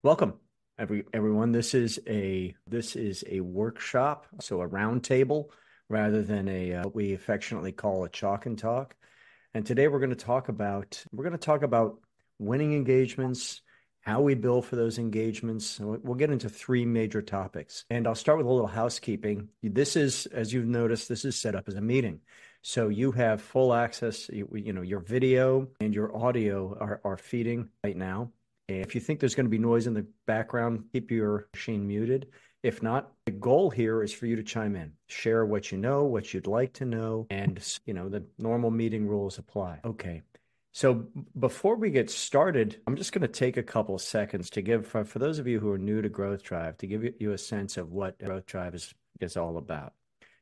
Welcome, everyone. This is a workshop, so a round table rather than what we affectionately call a chalk and talk. And today we're going to talk about winning engagements, how we bill for those engagements. We'll get into three major topics, and I'll start with a little housekeeping. This is, as you've noticed, this is set up as a meeting. So you have full access, your video and your audio are feeding right now. If you think there's going to be noise in the background, keep your machine muted. If not, the goal here is for you to chime in, share what you know, what you'd like to know, and the normal meeting rules apply. Okay. So before we get started, I'm just going to take a couple of seconds to give, for those of you who are new to Growth Drive, to give you a sense of what Growth Drive is all about.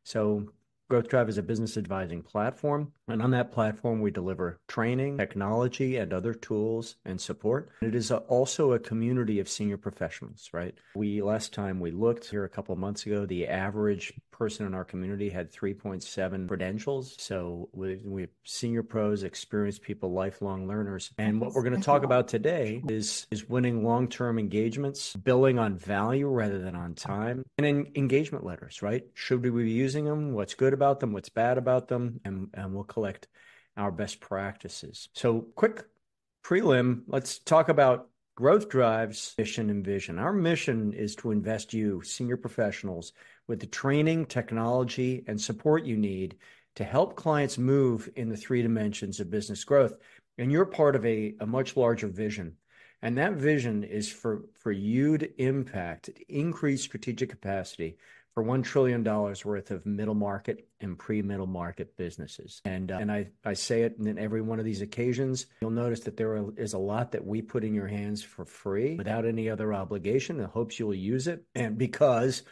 So Growth Drive is a business advising platform, and on that platform, we deliver training, technology, and other tools and support. It is also a community of senior professionals, right? Last time we looked here a couple of months ago, the average person in our community had 3.7 credentials. So we have senior pros, experienced people, lifelong learners. And what we're going to talk about today is winning long-term engagements, billing on value rather than on time, and engagement letters, right? Should we be using them? What's good about them? What's bad about them? And we'll collect our best practices. So quick prelim, let's talk about Growth Drive's mission and vision. Our mission is to invest you, senior professionals, with the training, technology, and support you need to help clients move in the three dimensions of business growth. And you're part of a much larger vision. And that vision is for you to impact, increase strategic capacity for $1 trillion worth of middle market and pre-middle market businesses. And I say it in every one of these occasions. You'll notice that there is a lot that we put in your hands for free without any other obligation in hopes you'll use it. And because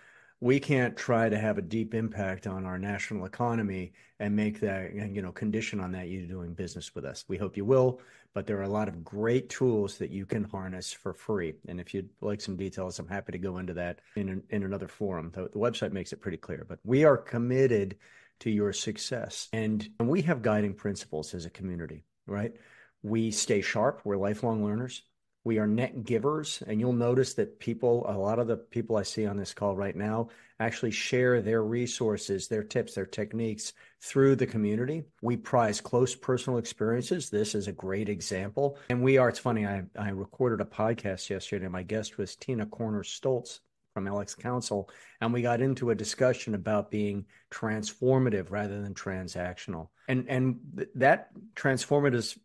we can't try to have a deep impact on our national economy and make that, condition on that you doing business with us. We hope you will, but there are a lot of great tools that you can harness for free. And if you'd like some details, I'm happy to go into that in another forum. The website makes it pretty clear, but we are committed to your success. And we have guiding principles as a community, right? We stay sharp. We're lifelong learners. We are net givers, and you'll notice that a lot of the people I see on this call right now actually share their resources, their tips, their techniques through the community. We prize close personal experiences. This is a great example. And it's funny, I recorded a podcast yesterday, and my guest was Tina Corner-Stoltz from LX Counsel, and we got into a discussion about being transformative rather than transactional. And that transformative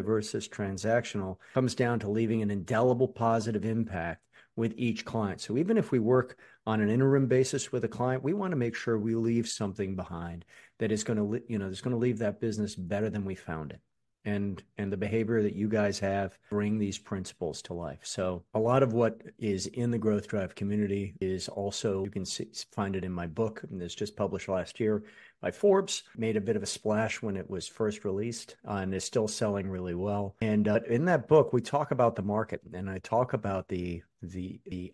versus transactional comes down to leaving an indelible positive impact with each client. So even if we work on an interim basis with a client, we want to make sure we leave something behind that is going to leave that business better than we found it. And the behavior that you guys have bring these principles to life. So a lot of what is in the Growth Drive community is also, you can find it in my book, and it's just published last year by Forbes, made a bit of a splash when it was first released, and is still selling really well. And in that book, we talk about the market, and I talk about the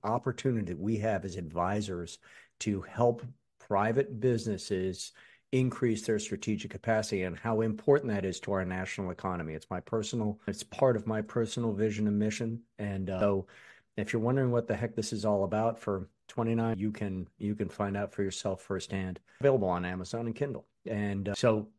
opportunity that we have as advisors to help private businesses increase their strategic capacity and how important that is to our national economy. It's part of my personal vision and mission. And so if you're wondering what the heck this is all about, for $29, you can find out for yourself firsthand. Available on Amazon and Kindle. And so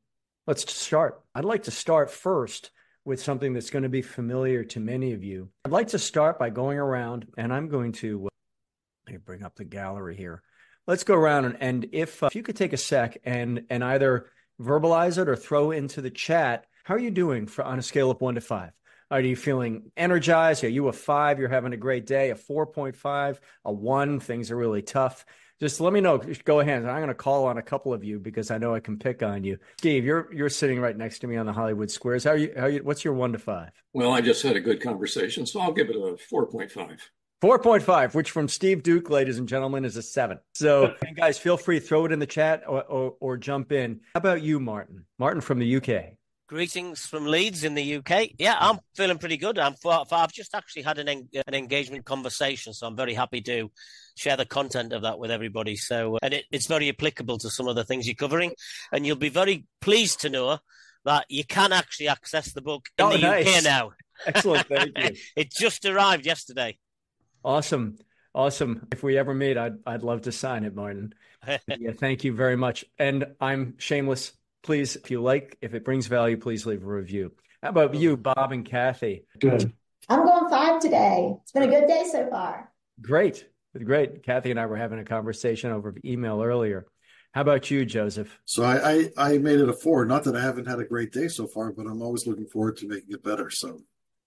let's start. I'd like to start first with something that's going to be familiar to many of you. I'd like to start by going around, and I'm going to let me bring up the gallery here. Let's go around, and if you could take a sec and either verbalize it or throw into the chat, how are you doing on a scale of 1 to 5? Are you feeling energized? Are you a 5? You're having a great day. A 4.5, a 1. Things are really tough. Just let me know. Go ahead. I'm going to call on a couple of you because I know I can pick on you. Steve, you're sitting right next to me on the Hollywood Squares. How are you? What's your 1 to 5? Well, I just had a good conversation, so I'll give it a 4.5. 4.5, which from Steve Duke, ladies and gentlemen, is a 7. So guys, feel free to throw it in the chat or jump in. How about you, Martin? Martin from the UK. Greetings from Leeds in the UK. Yeah, I'm feeling pretty good. I've just actually had an engagement conversation, so I'm very happy to share the content of that with everybody. So, and it's very applicable to some of the things you're covering, and you'll be very pleased to know that you can actually access the book in the UK now. Excellent. Thank you. It just arrived yesterday. Awesome. Awesome. If we ever meet, I'd love to sign it, Martin. Yeah, thank you very much. And I'm shameless. Please, if it brings value, please leave a review. How about you, Bob and Kathy? Good. I'm going 5 today. It's been a good day so far. Great. Great. Kathy and I were having a conversation over email earlier. How about you, Joseph? So I made it a 4. Not that I haven't had a great day so far, but I'm always looking forward to making it better. So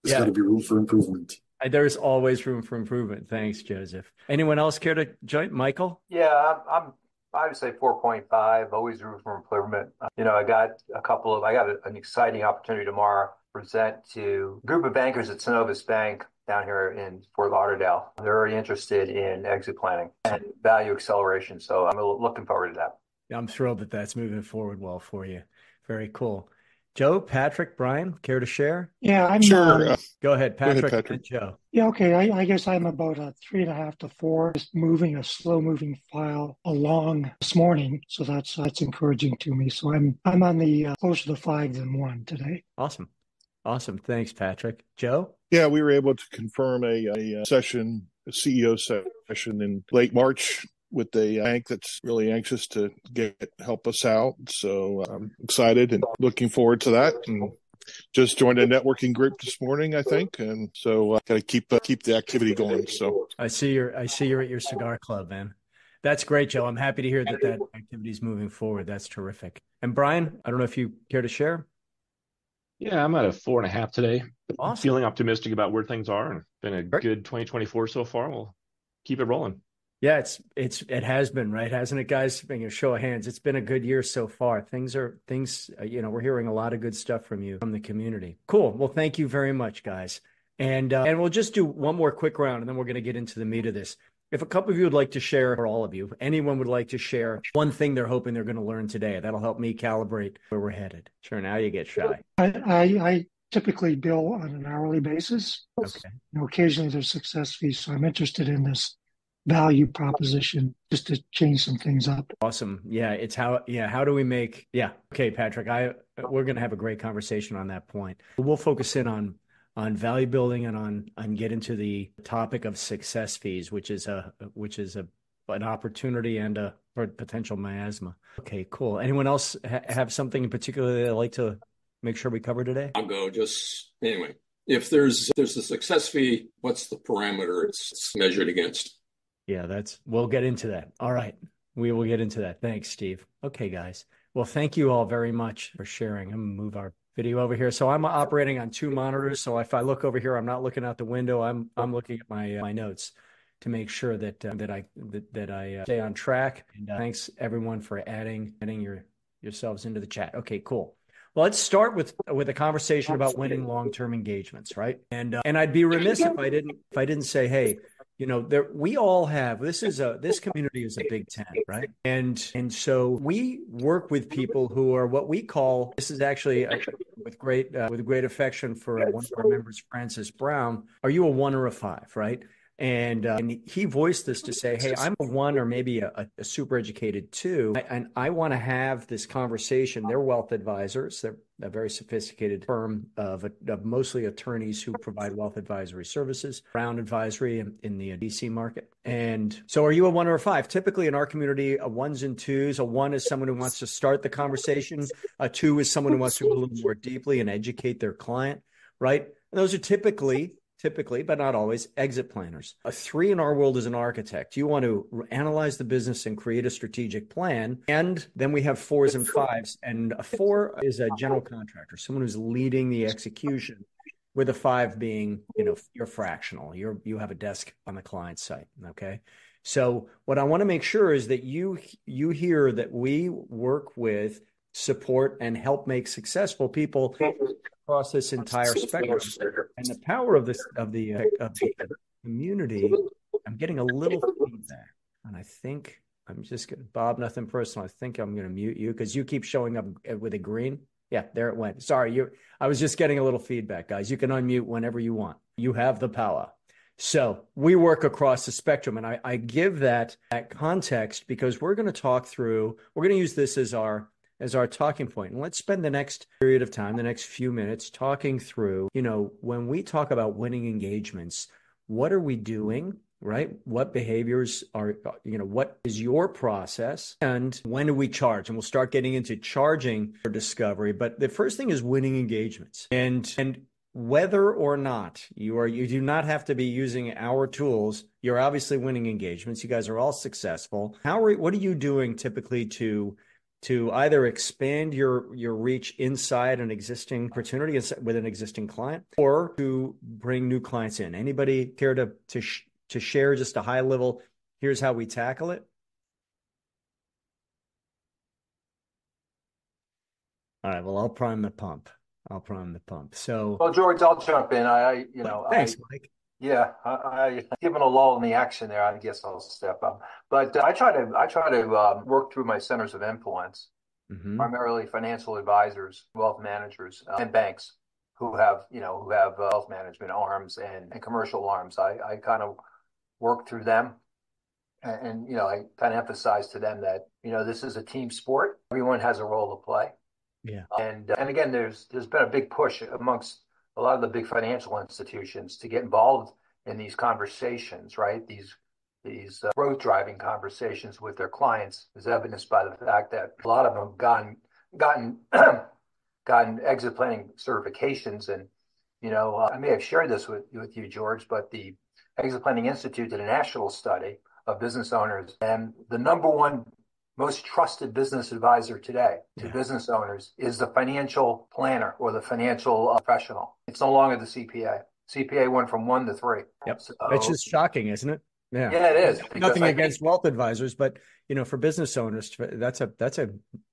there's got to be room for improvement. There's always room for improvement. Thanks, Joseph. Anyone else care to join? Michael? Yeah, I would say 4.5, always room for improvement. I got an exciting opportunity tomorrow to present to a group of bankers at Synovus Bank down here in Fort Lauderdale. They're very interested in exit planning and value acceleration. So I'm looking forward to that. I'm thrilled that that's moving forward well for you. Very cool. Joe, Patrick, Brian, care to share? Yeah, I'm sure. Go ahead, Patrick. Go ahead, Patrick. And Joe. Yeah, okay. I guess I'm about a 3.5 to 4, just moving a slow-moving file along this morning. So that's encouraging to me. So I'm on the closer to 5 than 1 today. Awesome. Thanks, Patrick. Joe? Yeah, we were able to confirm a CEO session in late March with a bank that's really anxious to help us out. So I'm excited and looking forward to that. And just joined a networking group this morning, I think. And so got to keep the activity going. So I see you're at your cigar club, man. That's great, Joe. I'm happy to hear that activity is moving forward. That's terrific. And Brian, I don't know if you care to share. Yeah, I'm at a 4.5 today. Awesome. Feeling optimistic about where things are, and been a good 2024 so far. We'll keep it rolling. Yeah, it has been, right? Hasn't it, guys? Being a show of hands, it's been a good year so far. Things, we're hearing a lot of good stuff from you, from the community. Cool. Well, thank you very much, guys. And we'll just do one more quick round, and then we're going to get into the meat of this. If a couple of you would like to share, or all of you, anyone would like to share one thing they're hoping they're going to learn today, that'll help me calibrate where we're headed. Sure, now you get shy. I typically bill on an hourly basis. Okay. Occasionally there's success fees, so I'm interested in this value proposition just to change some things up. Awesome. Yeah, how do we make, okay, Patrick, we're going to have a great conversation on that point. We'll focus in on value building and on get into the topic of success fees, which is an opportunity and a potential miasma. Okay, cool. Anyone else have something in particular they'd like to make sure we cover today? I'll go anyway. If there's a success fee, what's the parameter it's measured against? Yeah, we'll get into that. All right. We will get into that. Thanks, Steve. Okay, guys. Well, thank you all very much for sharing. I'm going to move our video over here. So I'm operating on 2 monitors. So if I look over here, I'm not looking out the window. I'm looking at my notes to make sure that I stay on track. And thanks everyone for adding yourselves into the chat. Okay, cool. Well, let's start with a conversation about winning long-term engagements, right? And I'd be remiss if I didn't say, hey, we all have, this community is a big tent, right? And so we work with people who are what we call, this is actually with great affection for one of our members, Francis Brown, are you a 1 or a 5, right? And he voiced this to say, hey, I'm a 1 or maybe a super educated 2, and I want to have this conversation. They're wealth advisors. They're a very sophisticated firm of mostly attorneys who provide wealth advisory services, Brown Advisory in the DC market. And so are you a 1 or a 5? Typically in our community, a 1s and 2s. A 1 is someone who wants to start the conversation. A 2 is someone who wants to go a little more deeply and educate their client, right? And those are typically, but not always, exit planners. A 3 in our world is an architect. You want to analyze the business and create a strategic plan. And then we have 4s and 5s. And a 4 is a general contractor, someone who's leading the execution, with a 5 being, you're fractional. You have a desk on the client site, okay? So what I want to make sure is that you hear that we work with, support, and help make successful people across this entire spectrum. And the power of the community, I'm getting a little feedback, and I think I'm just going to, Bob, nothing personal. I think I'm going to mute you because you keep showing up with a green. Yeah, there it went. Sorry, I was just getting a little feedback, guys. You can unmute whenever you want. You have the power. So we work across the spectrum, and I give that context because we're going to use this as our as our talking point. And let's spend the next period of time, the next few minutes, talking through, when we talk about winning engagements, what are we doing? Right? What behaviors are, what is your process, and when do we charge? And we'll start getting into charging for discovery. But the first thing is winning engagements. And whether or not you do not have to be using our tools, you're obviously winning engagements. You guys are all successful. What are you doing typically to either expand your reach inside an existing opportunity with an existing client, or to bring new clients in? Anybody care to share just a high level, here's how we tackle it? All right, well, I'll prime the pump. So, well, George, I'll jump in. Thanks, Mike. Yeah, given a lull in the action there, I guess I'll step up. But I try to work through my centers of influence, primarily financial advisors, wealth managers, and banks who have wealth management arms and commercial arms. I kind of work through them, and I kind of emphasize to them that this is a team sport. Everyone has a role to play. Yeah. And again, there's been a big push amongst a lot of the big financial institutions to get involved in these conversations, right? These growth driving conversations with their clients, is evidenced by the fact that a lot of them gotten exit planning certifications. And I may have shared this with you, George, but the Exit Planning Institute did a national study of business owners, and the number one most trusted business advisor today to business owners is the financial planner or the financial professional. It's no longer the CPA. CPA went from 1 to 3. Yep. So, it's just shocking, isn't it? Yeah, it is. Nothing against wealth advisors, but for business owners, that's a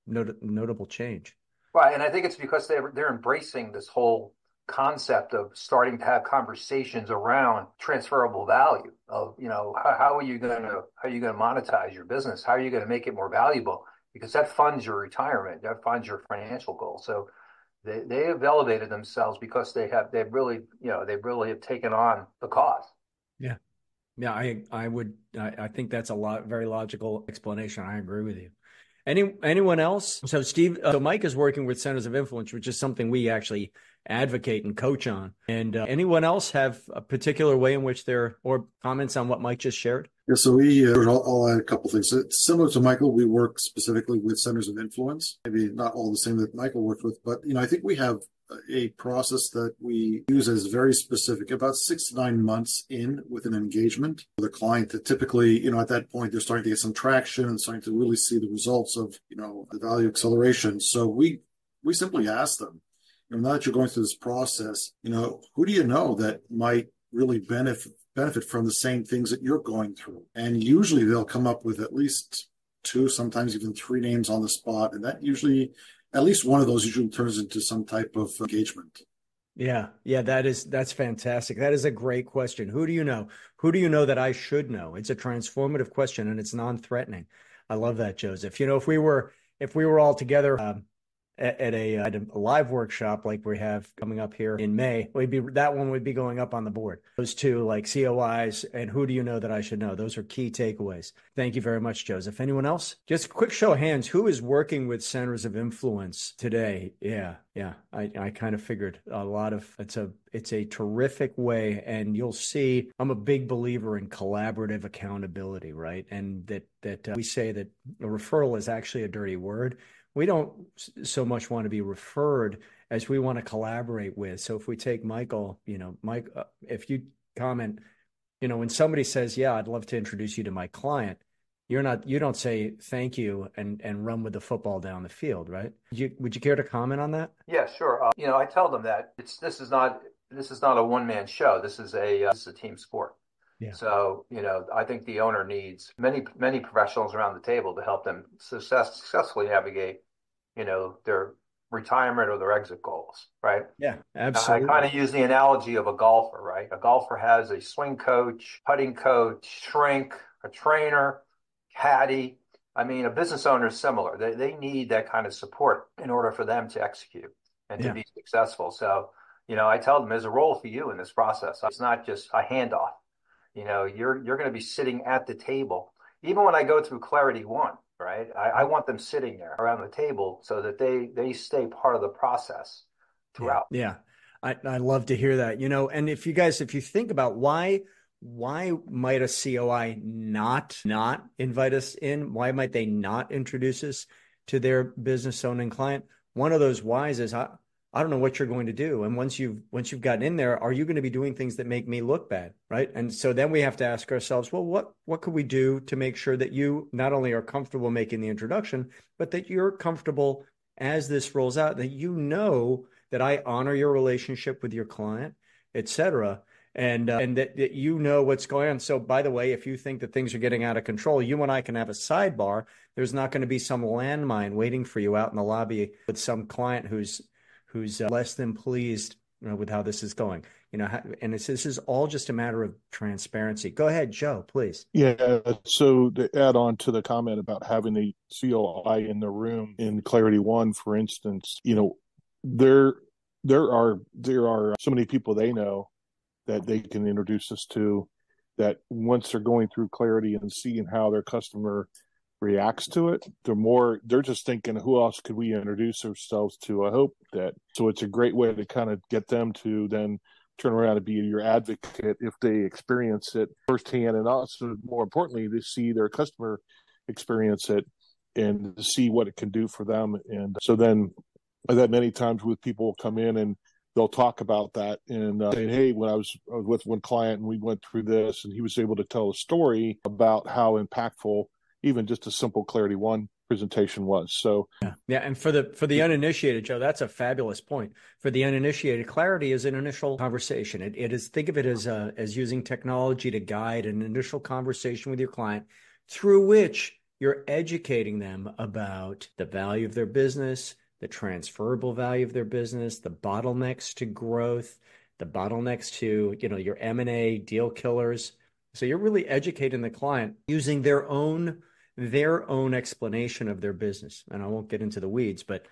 notable change. Right, and I think it's because they're embracing this whole concept of starting to have conversations around transferable value of how are you going to monetize your business, how are you going to make it more valuable, because that funds your retirement, that funds your financial goals. So they have elevated themselves because they've really have taken on the cause. I think that's very logical explanation. I agree with you. Anyone else? So Steve, Mike is working with centers of influence, which is something we actually advocate and coach on. And anyone else have a particular way in which or comments on what Mike just shared? Yeah, so I'll add a couple things. Similar to Michael, we work specifically with centers of influence. Maybe not all the same that Michael worked with, but I think we have a process that we use as very specific. About 6 to 9 months in with an engagement with a client, that typically, at that point, they're starting to get some traction and starting to really see the results of, the value acceleration. So we simply ask them, now that you're going through this process, who do you know that might really benefit from the same things that you're going through? And usually they'll come up with at least 2, sometimes even 3 names on the spot. And that usually, at least one of those usually turns into some type of engagement. Yeah, that's fantastic. That is a great question. Who do you know? Who do you know that I should know? It's a transformative question, and it's non-threatening. I love that, Joseph. If we were all together at a live workshop like we have coming up here in May, that one would be going up on the board. Those 2, like COIs and who do you know that I should know? Those are key takeaways. Thank you very much, Joseph. Anyone else? Just a quick show of hands. Who is working with centers of influence today? Yeah. I kind of figured a lot of it's a terrific way, and you'll see I'm a big believer in collaborative accountability, right? And that we say that a referral is actually a dirty word. We don't so much want to be referred as we want to collaborate with. So if we take Michael, Mike, if you comment, when somebody says, yeah, I'd love to introduce you to my client, you don't say thank you and run with the football down the field, right? Would you care to comment on that? Yeah, sure. I tell them that this is not a one-man show. This is a team sport. Yeah. So, I think the owner needs many professionals around the table to help them successfully navigate, their retirement or their exit goals, right? Yeah, absolutely. I kind of use the analogy of a golfer, right? A golfer has a swing coach, putting coach, shrink, a trainer, caddy. I mean, a business owner is similar. They need that kind of support in order for them to execute and to be successful. So, I tell them there's a role for you in this process. It's not just a handoff. You're going to be sitting at the table. Even when I go through Clarity 1, right? I want them sitting there around the table so that they stay part of the process Yeah. throughout. Yeah. I love to hear that, and if you think about why might a COI not invite us in? Why might they not introduce us to their business owning client? One of those whys is I don't know what you're going to do. And once you've gotten in there, are you going to be doing things that make me look bad? Right. And so then we have to ask ourselves, well, what could we do to make sure that you not only are comfortable making the introduction, but that you're comfortable as this rolls out, that that I honor your relationship with your client, et cetera, and that what's going on. So, by the way, if you think that things are getting out of control, you and I can have a sidebar. There's not going to be some landmine waiting for you out in the lobby with some client who's less than pleased with how this is going. And this is all just a matter of transparency. Go ahead, Joe, please. Yeah. So to add on to the comment about having a COI in the room in Clarity One, for instance, there are so many people they know that they can introduce us to, that once they're going through Clarity and seeing how their customer reacts to it, they're just thinking, who else could we introduce ourselves to? I hope that. So it's a great way to kind of get them to then turn around and be your advocate if they experience it firsthand, and also more importantly, to see their customer experience it and to see what it can do for them. And so then I've had many times with people come in and they'll talk about that and say, hey, when I was with one client and we went through this, and he was able to tell a story about how impactful even just a simple Clarity One presentation was. So yeah. And for the uninitiated, Joe, that's a fabulous point. For the uninitiated, Clarity is an initial conversation. It is, think of it as using technology to guide an initial conversation with your client, through which you're educating them about the value of their business, the transferable value of their business, the bottlenecks to growth, the bottlenecks to your M&A deal killers. So you're really educating the client using their own explanation of their business. And I won't get into the weeds, but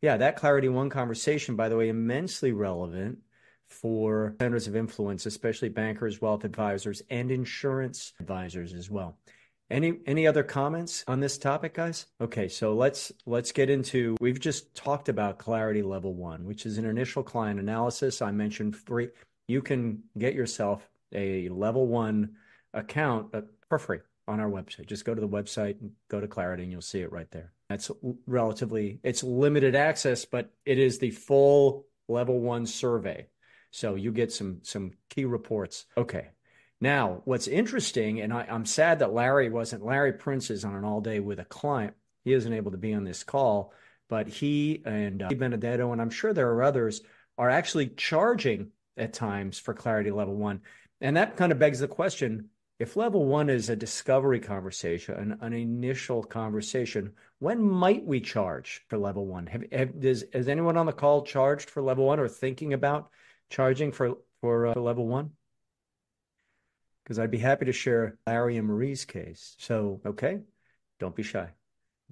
yeah, that Clarity One conversation, by the way, immensely relevant for centers of influence, especially bankers, wealth advisors, and insurance advisors as well. Any other comments on this topic, guys? Okay, so let's get into, we've just talked about Clarity Level 1, which is an initial client analysis. I mentioned free. You can get yourself a Level 1 account for free on our website. Just go to the website and go to Clarity and you'll see it right there. It's limited access, but it is the full Level 1 survey. So you get some key reports. Okay. Now, what's interesting, and I'm sad that Larry Prince is on an all day with a client. He isn't able to be on this call, but he and Benedetto, and I'm sure there are others, are actually charging at times for Clarity Level 1. And that kind of begs the question, if Level 1 is a discovery conversation, an initial conversation, when might we charge for Level 1? Has anyone on the call charged for Level 1 or thinking about charging for Level 1? Because I'd be happy to share Larry and Marie's case. So, okay, don't be shy.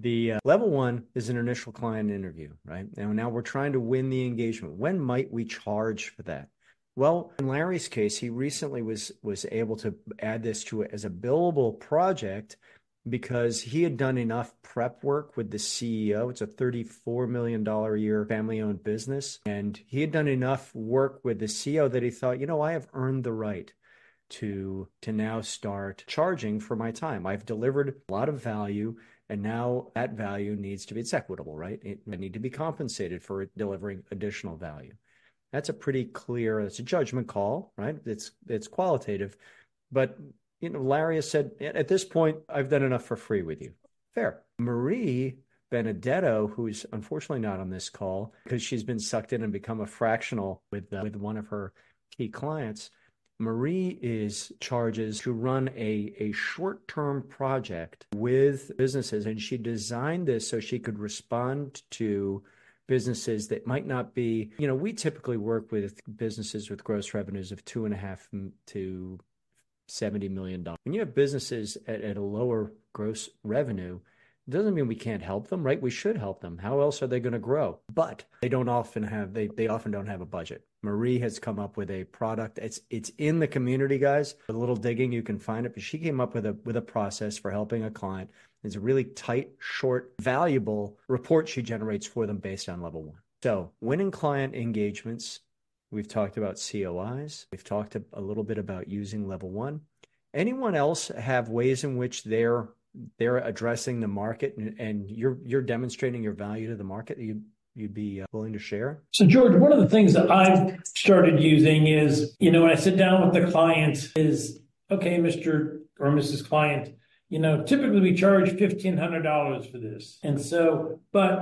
The Level 1 is an initial client interview, right? And now we're trying to win the engagement. When might we charge for that? Well, in Larry's case, he recently was able to add this to it as a billable project because he had done enough prep work with the CEO. It's a $34 million a year family-owned business. And he had done enough work with the CEO that he thought, I have earned the right to now start charging for my time. I've delivered a lot of value, and now that value needs to be, it's equitable, right? I need to be compensated for delivering additional value. That's a pretty clear, it's a judgment call, right? It's qualitative. But, Larry has said, at this point, I've done enough for free with you. Fair. Marie Benedetto, who's unfortunately not on this call because she's been sucked in and become a fractional with one of her key clients, Marie charges to run a short-term project with businesses, and she designed this so she could respond to businesses that might not be, we typically work with businesses with gross revenues of $2.5 to $70 million. When you have businesses at a lower gross revenue, it doesn't mean we can't help them, right? We should help them. How else are they going to grow? But they often don't have a budget. Marie has come up with a product. It's in the community, guys. With a little digging, you can find it. But she came up with a process for helping a client It's a really tight, short, valuable report she generates for them based on level one. So winning client engagements, we've talked about COIs. We've talked a little bit about using level one. Anyone else have ways in which they're addressing the market and you're demonstrating your value to the market you'd be willing to share? So George, one of the things that I've started using is, when I sit down with the client is, okay, Mr. or Mrs. Client, typically we charge $1,500 for this. And so, but,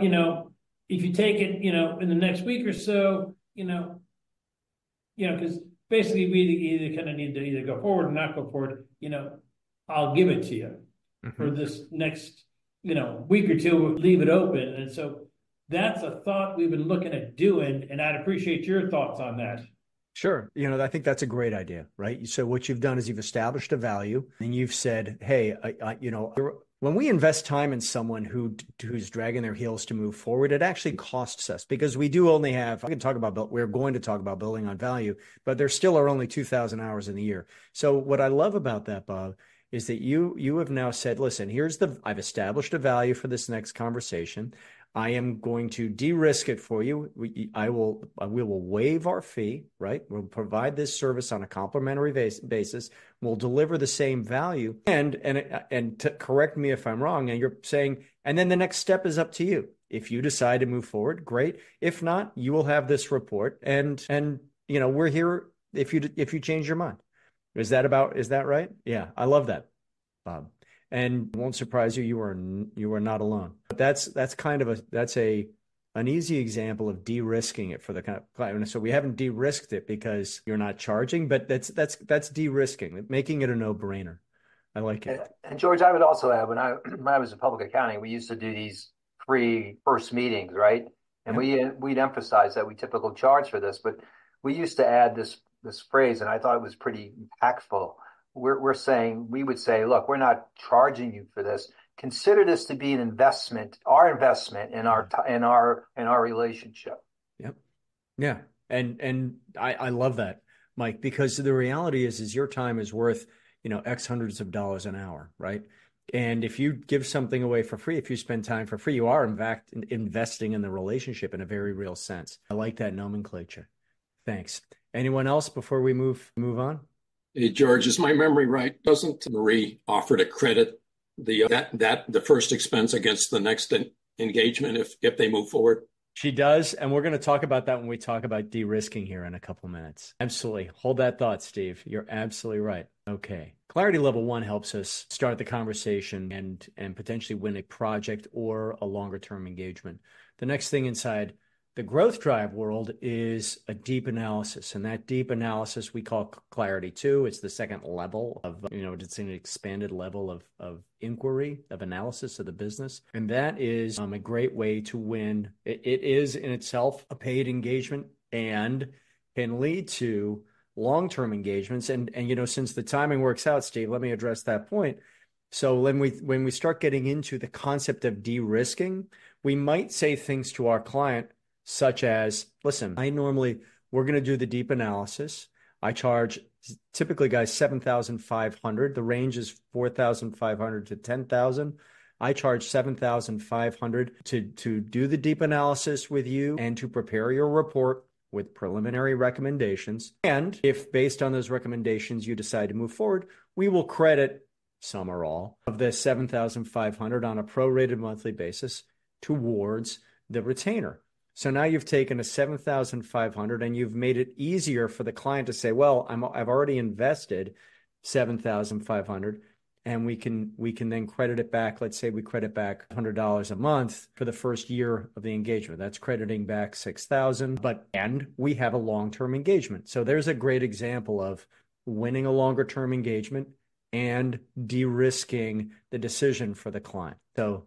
if you take it, in the next week or so, because basically we either kind of need to either go forward or not go forward, I'll give it to you for this next, week or two, leave it open. And so that's a thought we've been looking at doing, and I'd appreciate your thoughts on that. Sure. I think that's a great idea, right? So what you've done is you've established a value and you've said, hey, when we invest time in someone who's dragging their heels to move forward, it actually costs us because we do only have, we're going to talk about building on value, but there still are only 2,000 hours in the year. So what I love about that, Bob, is that you have now said, listen, I've established a value for this next conversation. I am going to de-risk it for you. We will waive our fee, right? We'll provide this service on a complimentary basis. We'll deliver the same value. And to correct me if I'm wrong, and you're saying, and then the next step is up to you. If you decide to move forward, great. If not, you will have this report, and we're here if you change your mind. Is that right? Yeah, I love that, Bob. And it won't surprise you, you are not alone. But that's an easy example of de-risking it for the client. So we haven't de-risked it because you're not charging, but that's de-risking, making it a no-brainer. I like it. And George, I would also add, when I was in public accounting, we used to do these free first meetings, right? And we'd emphasize that we typically charge for this, but we used to add this phrase, and I thought it was pretty impactful. We would say, look, we're not charging you for this. Consider this to be an investment, our investment in our relationship. Yep. Yeah. And I love that, Mike, because the reality is your time is worth, X hundreds of dollars an hour, right? And if you give something away for free, if you spend time for free, you are in fact investing in the relationship in a very real sense. I like that nomenclature. Thanks. Anyone else before we move on? Hey, George, is my memory right? Doesn't Marie offer to credit the first expense against the next engagement if they move forward? She does, and we're going to talk about that when we talk about de-risking here in a couple minutes. Absolutely. Hold that thought, Steve. You're absolutely right. Okay. Clarity level one helps us start the conversation and potentially win a project or a longer term engagement. The next thing inside the growth drive world is a deep analysis, and that deep analysis we call clarity 2. It's the second level of, it's an expanded level of inquiry, of analysis of the business. And that is a great way to win. It is in itself a paid engagement and can lead to long-term engagements. And since the timing works out, Steve, let me address that point. So when we start getting into the concept of de-risking, we might say things to our client such as, listen, we're going to do the deep analysis. I charge typically, guys, $7,500. The range is $4,500 to $10,000. I charge $7,500 to do the deep analysis with you and to prepare your report with preliminary recommendations. And if based on those recommendations you decide to move forward, we will credit some or all of the $7,500 on a prorated monthly basis towards the retainer. So now you've taken a $7,500 and you've made it easier for the client to say, well, I've already invested $7,500 and we can then credit it back. Let's say we credit back $100 a month for the first year of the engagement. That's crediting back $6,000, and we have a long-term engagement. So there's a great example of winning a longer-term engagement and de-risking the decision for the client. So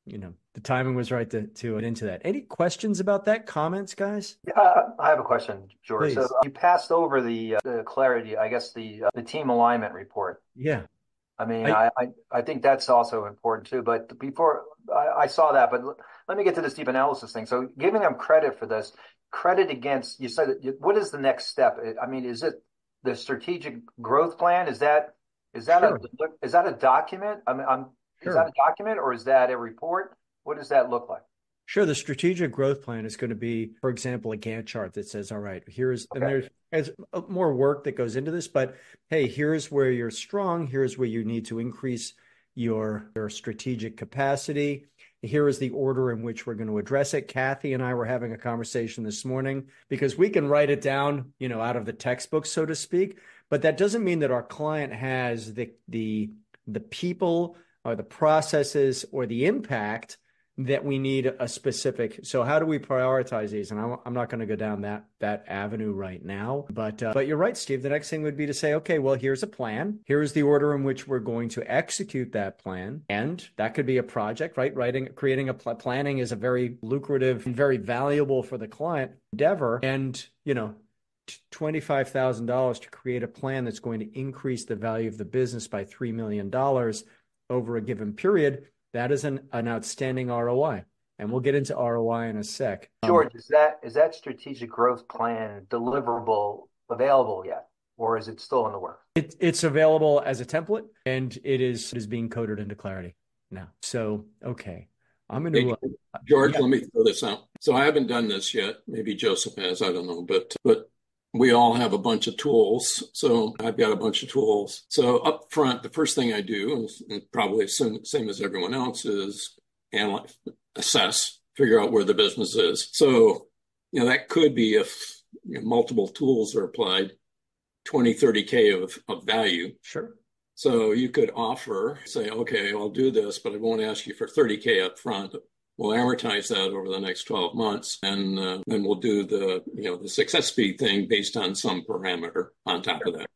the timing was right to get into that. Any questions about that? Comments, guys? Yeah, I have a question, George. Please. So you passed over the clarity, I guess the team alignment report. Yeah. I mean, I think that's also important too. But before I saw that, but let me get to this deep analysis thing. So giving them credit for this, credit against, you said, what is the next step? I mean, is it the strategic growth plan? Is that Sure. a document? I mean, Is that a document or is that a report? What does that look like? Sure. The strategic growth plan is going to be, for example, a Gantt chart that says, all right, and there's more work that goes into this, but hey, here's where you're strong. Here's where you need to increase your strategic capacity. Here is the order in which we're going to address it. Kathy and I were having a conversation this morning because we can write it down, out of the textbook, so to speak, but that doesn't mean that our client has the people or the processes or the impact that we need a specific. So how do we prioritize these? And I'm not going to go down that avenue right now, but you're right, Steve. The next thing would be to say, okay, well, here's a plan. Here's the order in which we're going to execute that plan. And that could be a project, right? Creating planning is a very lucrative and very valuable for the client endeavor. And, $25,000 to create a plan that's going to increase the value of the business by $3 million over a given period. That is an outstanding ROI, and we'll get into ROI in a sec. George, is that strategic growth plan deliverable, available yet, or is it still in the works? It's available as a template, and it is being coded into Clarity now. So, okay, I'm going to George. Let me throw this out. So I haven't done this yet. Maybe Joseph has. I don't know, but we all have a bunch of tools. So I've got a bunch of tools. So up front, the first thing I do, and probably the same as everyone else, is analyze, assess, figure out where the business is. So, that could be if multiple tools are applied, 20, 30K of value. Sure. So you could say, okay, I'll do this, but I won't ask you for 30K up front. We'll amortize that over the next 12 months, and then we'll do the success fee thing based on some parameter on top of that.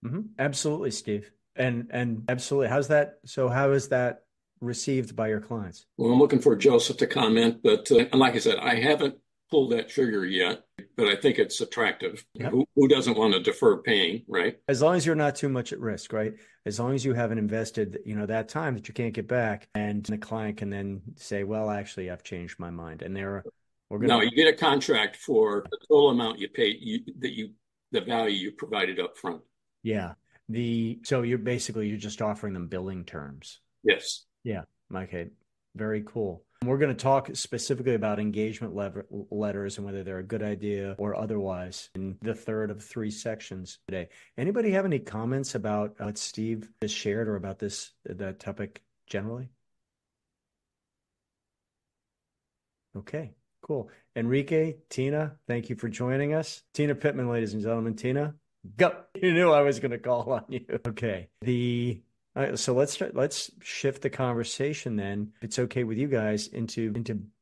Mm-hmm. Absolutely, Steve, and absolutely. How's that? So, how is that received by your clients? Well, I'm looking for Joseph to comment, but like I said, I haven't pulled that trigger yet, but I think it's attractive. Yep. Who doesn't want to defer paying, right? As long as you're not too much at risk, right? As long as you haven't invested, that time that you can't get back, and the client can then say, well, actually, I've changed my mind. And you get a contract for the total amount you pay, the value you provided up front. Yeah. So you're just offering them billing terms. Yes. Yeah. Okay. Very cool. We're going to talk specifically about engagement letters and whether they're a good idea or otherwise in the third of 3 sections today. Anybody have any comments about what Steve has shared or about that topic generally? Okay, cool. Enrique, Tina, thank you for joining us. Tina Pittman, ladies and gentlemen. Tina, go. You knew I was going to call on you. Okay. So let's shift the conversation then, if it's okay with you guys, into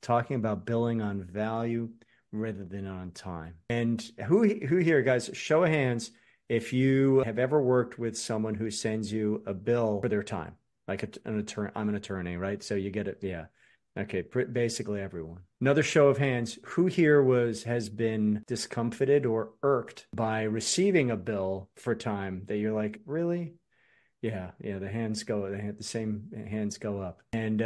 talking about billing on value rather than on time. And who here, guys, show of hands, if you have ever worked with someone who sends you a bill for their time, like an attorney. I'm an attorney, right? So you get it. Yeah. Okay. Basically everyone. Another show of hands, who here has been discomfited or irked by receiving a bill for time that you're like, really? Yeah, the same hands go up. And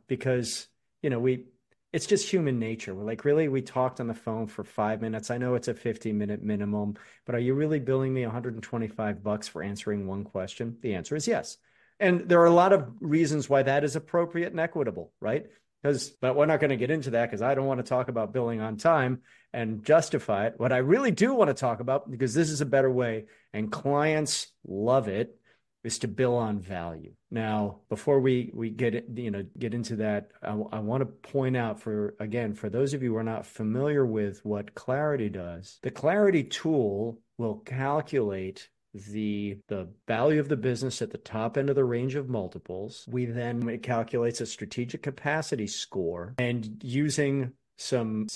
because, it's just human nature. We're like, really? We talked on the phone for 5 minutes. I know it's a 15-minute minimum, but are you really billing me $125 for answering one question? The answer is yes. And there are a lot of reasons why that is appropriate and equitable, right? But we're not going to get into that because I don't want to talk about billing on time and justify it. What I really do want to talk about, because this is a better way and clients love it, is to bill on value. Now, before we get into that, I want to point out for those of you who are not familiar with what Clarity does, the Clarity tool will calculate the value of the business at the top end of the range of multiples. It calculates a strategic capacity score, and using some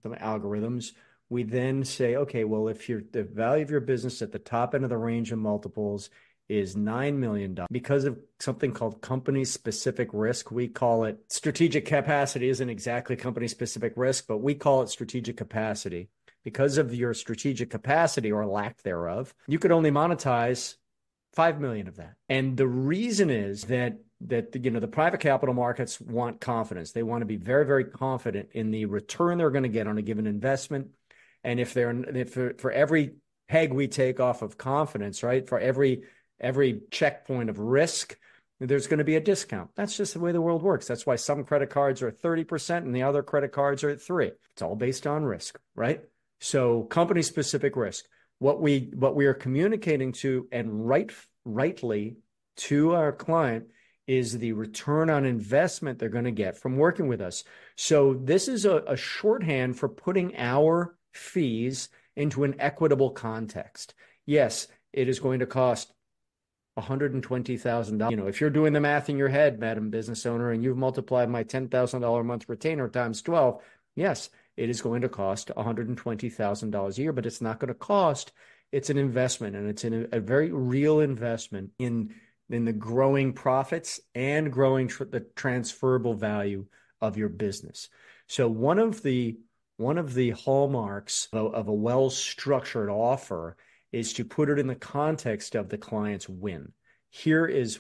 algorithms, we then say, okay, well, if the value of your business at the top end of the range of multiples is $9 million. Because of something called company-specific risk, we call it strategic capacity. Isn't exactly company-specific risk, but we call it strategic capacity. Because of your strategic capacity or lack thereof, you could only monetize $5 million of that. And the reason is that the private capital markets want confidence. They want to be very, very confident in the return they're going to get on a given investment. And if for every peg we take off of confidence, right, for every checkpoint of risk, there's going to be a discount. That's just the way the world works. That's why some credit cards are 30% and the other credit cards are at 3%. It's all based on risk, right? So company specific risk. What we are communicating to and rightly to our client is the return on investment they're going to get from working with us. So this is a shorthand for putting our fees into an equitable context. Yes, it is going to cost $120,000. If you're doing the math in your head, Madam Business Owner, and you've multiplied my $10,000 a month retainer times 12, yes, it is going to cost $120,000 a year, but it's not going to cost. It's an investment, and it's a very real investment in the growing profits and growing the transferable value of your business. So one of the hallmarks of a well-structured offer is to put it in the context of the client's win. Here is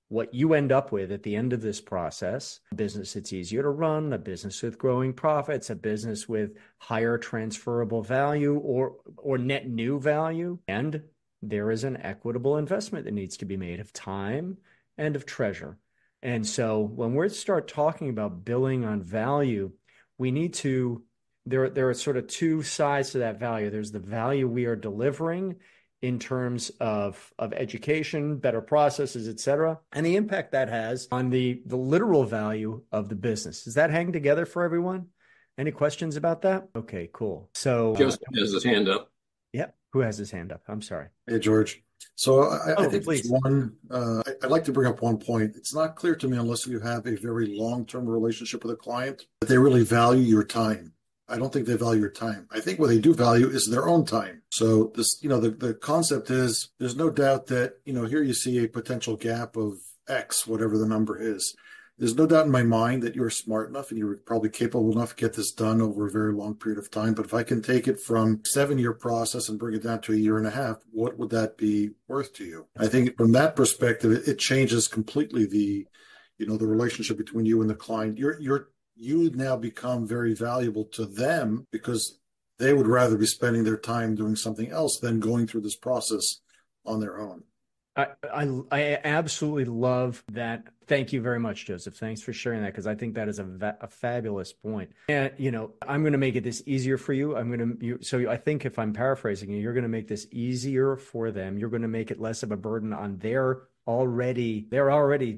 what you end up with at the end of this process: a business that's easier to run, a business with growing profits, a business with higher transferable value or net new value. And there is an equitable investment that needs to be made of time and of treasure. And so when we start talking about billing on value, we need to, there are sort of two sides to that value. There's the value we are delivering in terms of education, better processes, et cetera, and the impact that has on the literal value of the business. Does that hang together for everyone? Any questions about that? Okay, cool. So Joseph has his hand up. Yep. Who has his hand up? I'm sorry. Hey, George. So I think please. I'd like to bring up one point. It's not clear to me, unless you have a very long-term relationship with a client, that they really value your time. I don't think they value your time. I think what they do value is their own time. So this, the concept is, there's no doubt that, here you see a potential gap of X, whatever the number is. There's no doubt in my mind that you're smart enough and you're probably capable enough to get this done over a very long period of time. But if I can take it from 7-year process and bring it down to a year and a half, what would that be worth to you? I think from that perspective, it changes completely the relationship between you and the client. You now become very valuable to them because they would rather be spending their time doing something else than going through this process on their own. I absolutely love that. Thank you very much, Joseph. Thanks for sharing that, because I think that is a fabulous point. And, I'm going to make it this easier for you. So I think, if I'm paraphrasing you, you're going to make this easier for them. You're going to make it less of a burden on they're already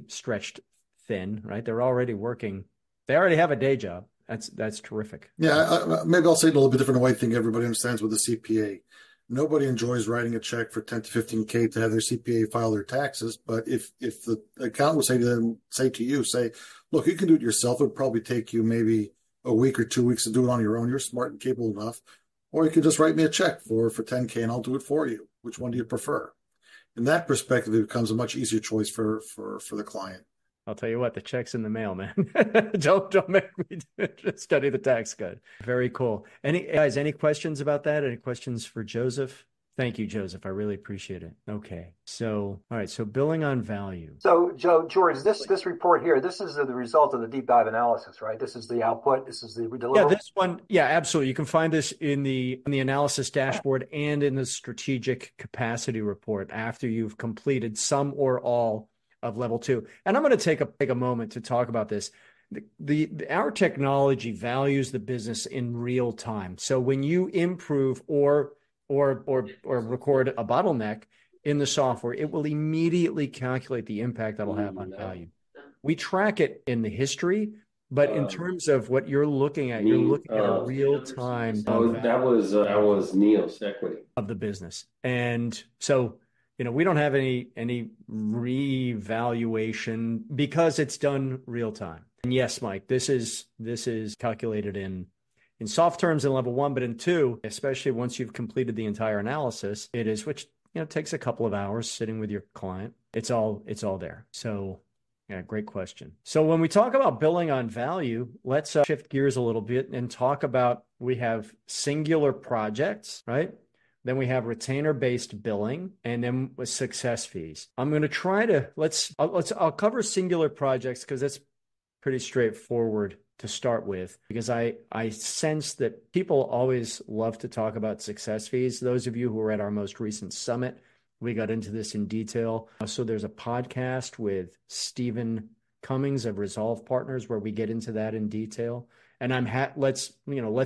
stretched thin, right? They're already working. They already have a day job. That's terrific. Yeah, maybe I'll say it a little bit different way. I think everybody understands with the CPA. Nobody enjoys writing a check for 10 to 15K to have their CPA file their taxes. But if the accountant would say to you, look, you can do it yourself. It would probably take you maybe a week or 2 weeks to do it on your own. You're smart and capable enough. Or you could just write me a check for 10K and I'll do it for you. Which one do you prefer? In that perspective, it becomes a much easier choice for the client. I'll tell you what, the check's in the mail, man. Don't make me study the tax code. Very cool. Any questions about that? Any questions for Joseph? Thank you, Joseph. I really appreciate it. Okay. So, all right. So billing on value. So, George, this report here, this is the result of the deep dive analysis, right? This is the output. This is the deliverable. Yeah, this one. Yeah, absolutely. You can find this in the analysis dashboard and in the strategic capacity report after you've completed some or all of level 2. And I'm going to take a moment to talk about this. Our technology values the business in real time. So when you improve or record a bottleneck in the software, it will immediately calculate the impact that'll have on value. We track it in the history, but in terms of what you're looking at, you're looking at a real time. That was Neil's equity of the business, and so. We don't have any revaluation because it's done real time. And yes, Mike, this is calculated in soft terms in level 1, but in 2, especially once you've completed the entire analysis, it is, which takes a couple of hours sitting with your client. It's all there. So yeah, great question. So when we talk about billing on value, let's shift gears a little bit and talk about, we have singular projects, right? Then we have retainer-based billing, and then with success fees. I'm going to try to I'll cover singular projects because that's pretty straightforward to start with, because I sense that people always love to talk about success fees. Those of you who were at our most recent summit We got into this in detail. So there's a podcast with Stephen Cummings of Resolve Partners where we get into that in detail. And let's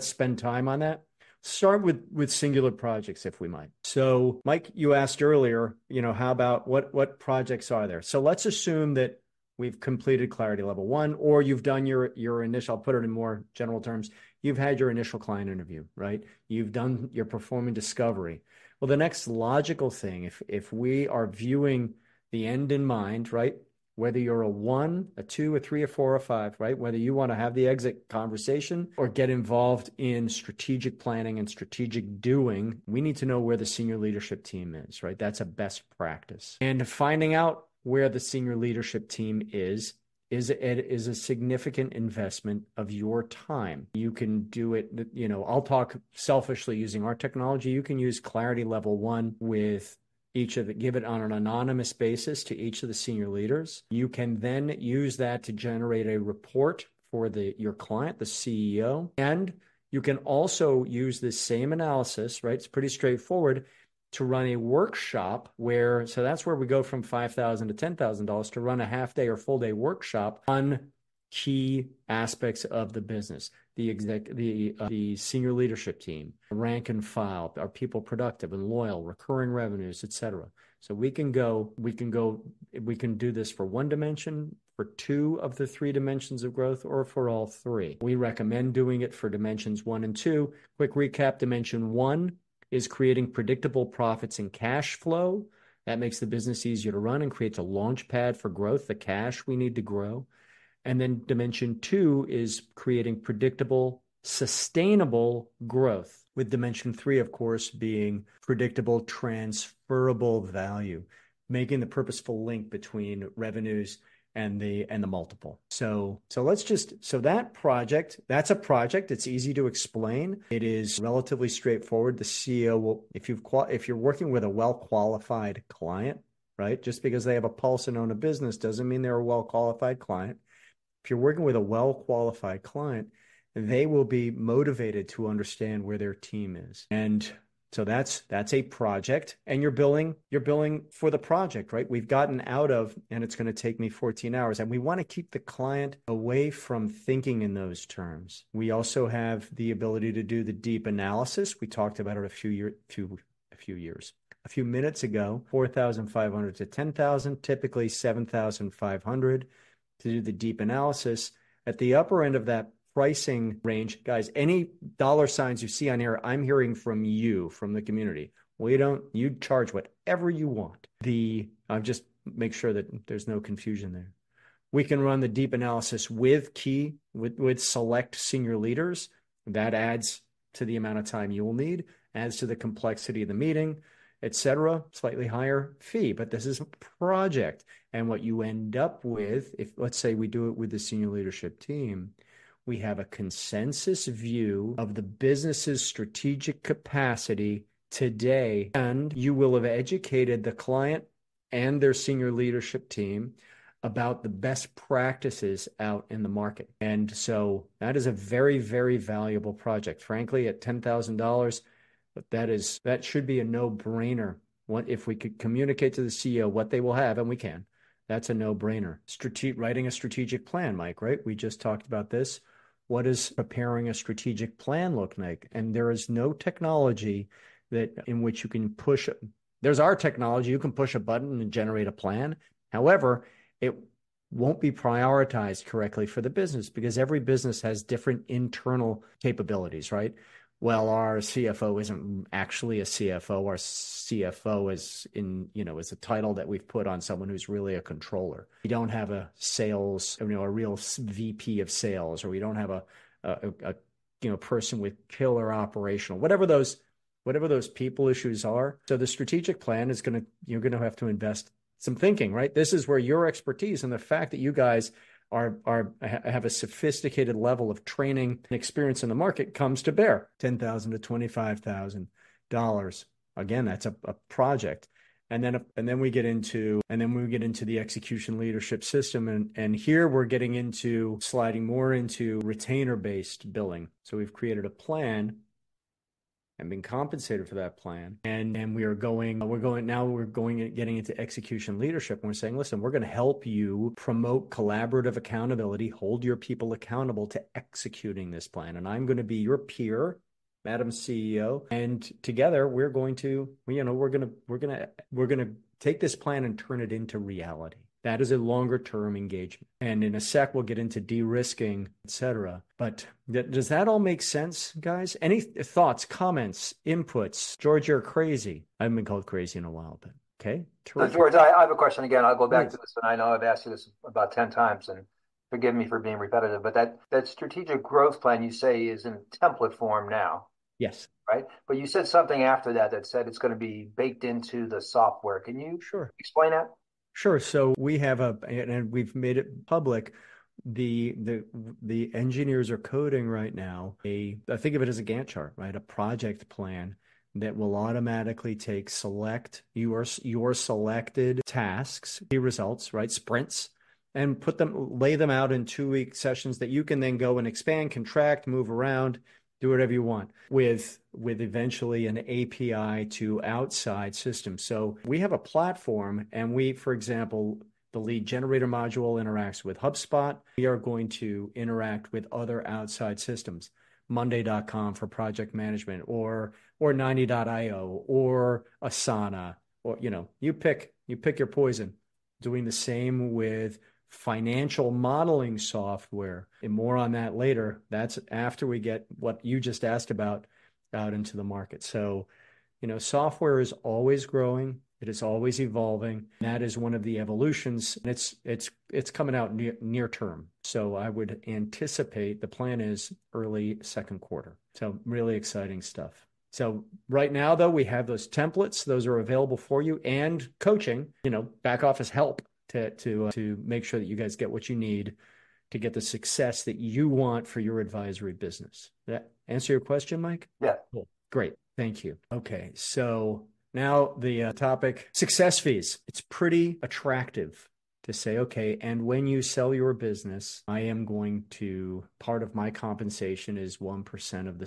spend time on that. Start with singular projects, if we might. So, Mike, you asked earlier, how about what projects are there? So let's assume that we've completed clarity level 1, or you've done your initial, I'll put it in more general terms, you've had your initial client interview, right? You've done your performing discovery. Well, the next logical thing, if we are viewing the end in mind, right? Whether you're a 1, a 2, a 3, a 4, or 5, right? Whether you want to have the exit conversation or get involved in strategic planning and strategic doing, we need to know where the senior leadership team is, right? That's a best practice. And finding out where the senior leadership team is a significant investment of your time. You can do it, I'll talk selfishly using our technology. You can use Clarity Level 1 with give it on an anonymous basis to each of the senior leaders. You can then use that to generate a report for your client, the CEO. And you can also use this same analysis, right? It's pretty straightforward, to run a workshop so that's where we go from $5,000 to $10,000 to run a half day or full day workshop on key aspects of the business. The senior leadership team, rank and file, are people productive and loyal, recurring revenues, etc. So we can do this for 1 dimension, for 2 of the 3 dimensions of growth, or for all 3. We recommend doing it for dimensions 1 and 2. Quick recap: dimension 1 is creating predictable profits and cash flow. That makes the business easier to run and creates a launch pad for growth, the cash we need to grow. And then dimension 2 is creating predictable, sustainable growth, with dimension 3, of course, being predictable, transferable value, making the purposeful link between revenues and the multiple. So that project, that's a project. It's easy to explain. It is relatively straightforward. The CEO will, if you're working with a well-qualified client, right? Just because they have a pulse and own a business doesn't mean they're a well-qualified client. If you're working with a well-qualified client, they will be motivated to understand where their team is. And so that's a project, and you're billing for the project, right? We've gotten out of, and it's going to take me 14 hours, and we want to keep the client away from thinking in those terms. We also have the ability to do the deep analysis. We talked about it a few minutes ago, 4,500 to 10,000, typically 7,500 to do the deep analysis. At the upper end of that pricing range, guys, any dollar signs you see on here, I'm hearing from you, from the community. You charge whatever you want. I'll just make sure that there's no confusion there. We can run the deep analysis with select senior leaders. That adds to the amount of time you will need, adds to the complexity of the meeting, etc. Slightly higher fee, but this is a project. And what you end up with, if let's say we do it with the senior leadership team, we have a consensus view of the business's strategic capacity today, and you will have educated the client and their senior leadership team about the best practices out in the market. And so that is a very, very valuable project. Frankly, at $10,000, that should be a no-brainer. If we could communicate to the CEO what they will have, and we can, that's a no-brainer. Writing a strategic plan, Mike, right? We just talked about this. What does preparing a strategic plan look like? And there is no technology in which you can push. There's our technology. You can push a button and generate a plan. However, it won't be prioritized correctly for the business because every business has different internal capabilities, right? Well, our CFO isn't actually a CFO. Our CFO is is a title that we've put on someone who's really a controller. We don't have a sales, a real VP of sales, or we don't have a person with killer operational, whatever those people issues are. So the strategic plan is you're going to have to invest some thinking, right? This is where your expertise and the fact that you guys have a sophisticated level of training and experience in the market comes to bear. $10,000 to $25,000. Again, that's a project. And then we get into the execution leadership system. And here we're getting into sliding more into retainer-based billing. So we've created a plan. and been compensated for that plan. And we're getting into execution leadership. And we're saying, listen, we're going to help you promote collaborative accountability, hold your people accountable to executing this plan. And I'm going to be your peer, Madam CEO. And together we're going to take this plan and turn it into reality. That is a longer term engagement. And in a sec, we'll get into de-risking, et cetera. But does that all make sense, guys? Any thoughts, comments, inputs? George, you're crazy. I haven't been called crazy in a while, but okay. So George, I have a question again. I'll go back to this, and I know I've asked you this about 10 times, and forgive me for being repetitive, but that strategic growth plan you say is in template form now. Yes. Right. But you said something after that said it's going to be baked into the software. Can you explain that? Sure. So we have and we've made it public. The engineers are coding right now I think of it as a Gantt chart, right? A project plan that will automatically select your selected tasks, key results, right? Sprints, and lay them out in 2-week sessions that you can then go and expand, contract, move around, do whatever you want with eventually an API to outside systems. So we have a platform, and for example, the lead generator module interacts with HubSpot. We are going to interact with other outside systems, Monday.com for project management, or 90.io, or Asana, or you pick your poison. Doing the same with financial modeling software, and more on that later. That's after we get what you just asked about out into the market. So, software is always growing. It is always evolving. That is one of the evolutions, and it's coming out near term. So I would anticipate the plan is early second quarter. So really exciting stuff. So right now, though, we have those templates. Those are available for you, and coaching, back office help to make sure that you guys get what you need to get the success that you want for your advisory business. That answer your question, Mike? Yeah. Cool. Great. Thank you. Okay. So now the topic, success fees. It's pretty attractive to say, okay, and when you sell your business, I am going to, part of my compensation is 1% of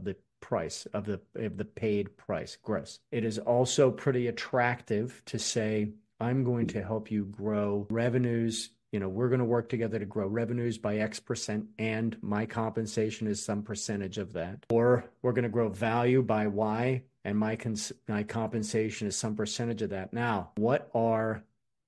the price of the paid price gross. It is also pretty attractive to say, I'm going to help you grow revenues. We're going to work together to grow revenues by X%, and my compensation is some percentage of that. Or we're going to grow value by Y, and my compensation is some percentage of that. Now, what are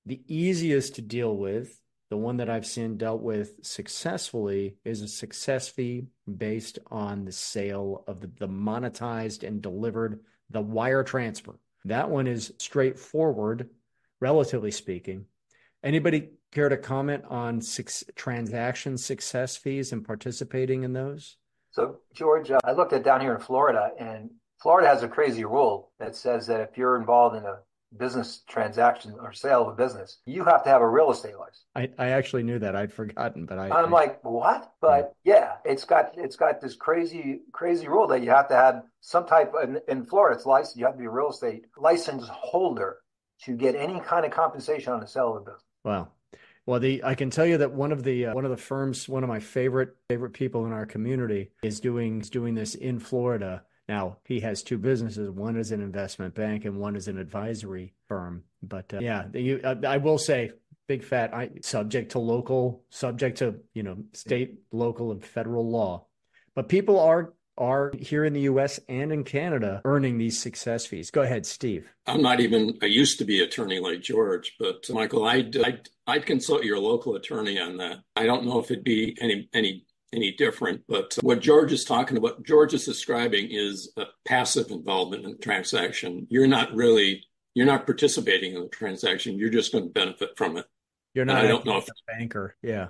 the easiest to deal with? The one that I've seen dealt with successfully is a success fee based on the sale of the monetized and delivered, the wire transfer. That one is straightforward, relatively speaking. Anybody care to comment on transaction success fees and participating in those? So, George, I looked at down here in Florida, and Florida has a crazy rule that says that if you're involved in a business transaction or sale of a business, you have to have a real estate license. I actually knew that. I'd forgotten, but I'm like, what? But yeah, it's got this crazy rule that you have to have some type in Florida. It's licensed. You have to be a real estate license holder to get any kind of compensation on the sale of a business. Wow. Well, I can tell you that one of the firms, one of my favorite people in our community is doing this in Florida. Now, he has 2 businesses. One is an investment bank and one is an advisory firm. But I will say, big fat, subject to state, local, and federal law. But people are here in the U.S. and in Canada earning these success fees. Go ahead, Steve. I used to be attorney like George, but Michael, I'd consult your local attorney on that. I don't know if it'd be any different, but what George is describing is a passive involvement in the transaction. You're not participating in the transaction. You're just going to benefit from it. You're not. I don't know if a banker. Yeah.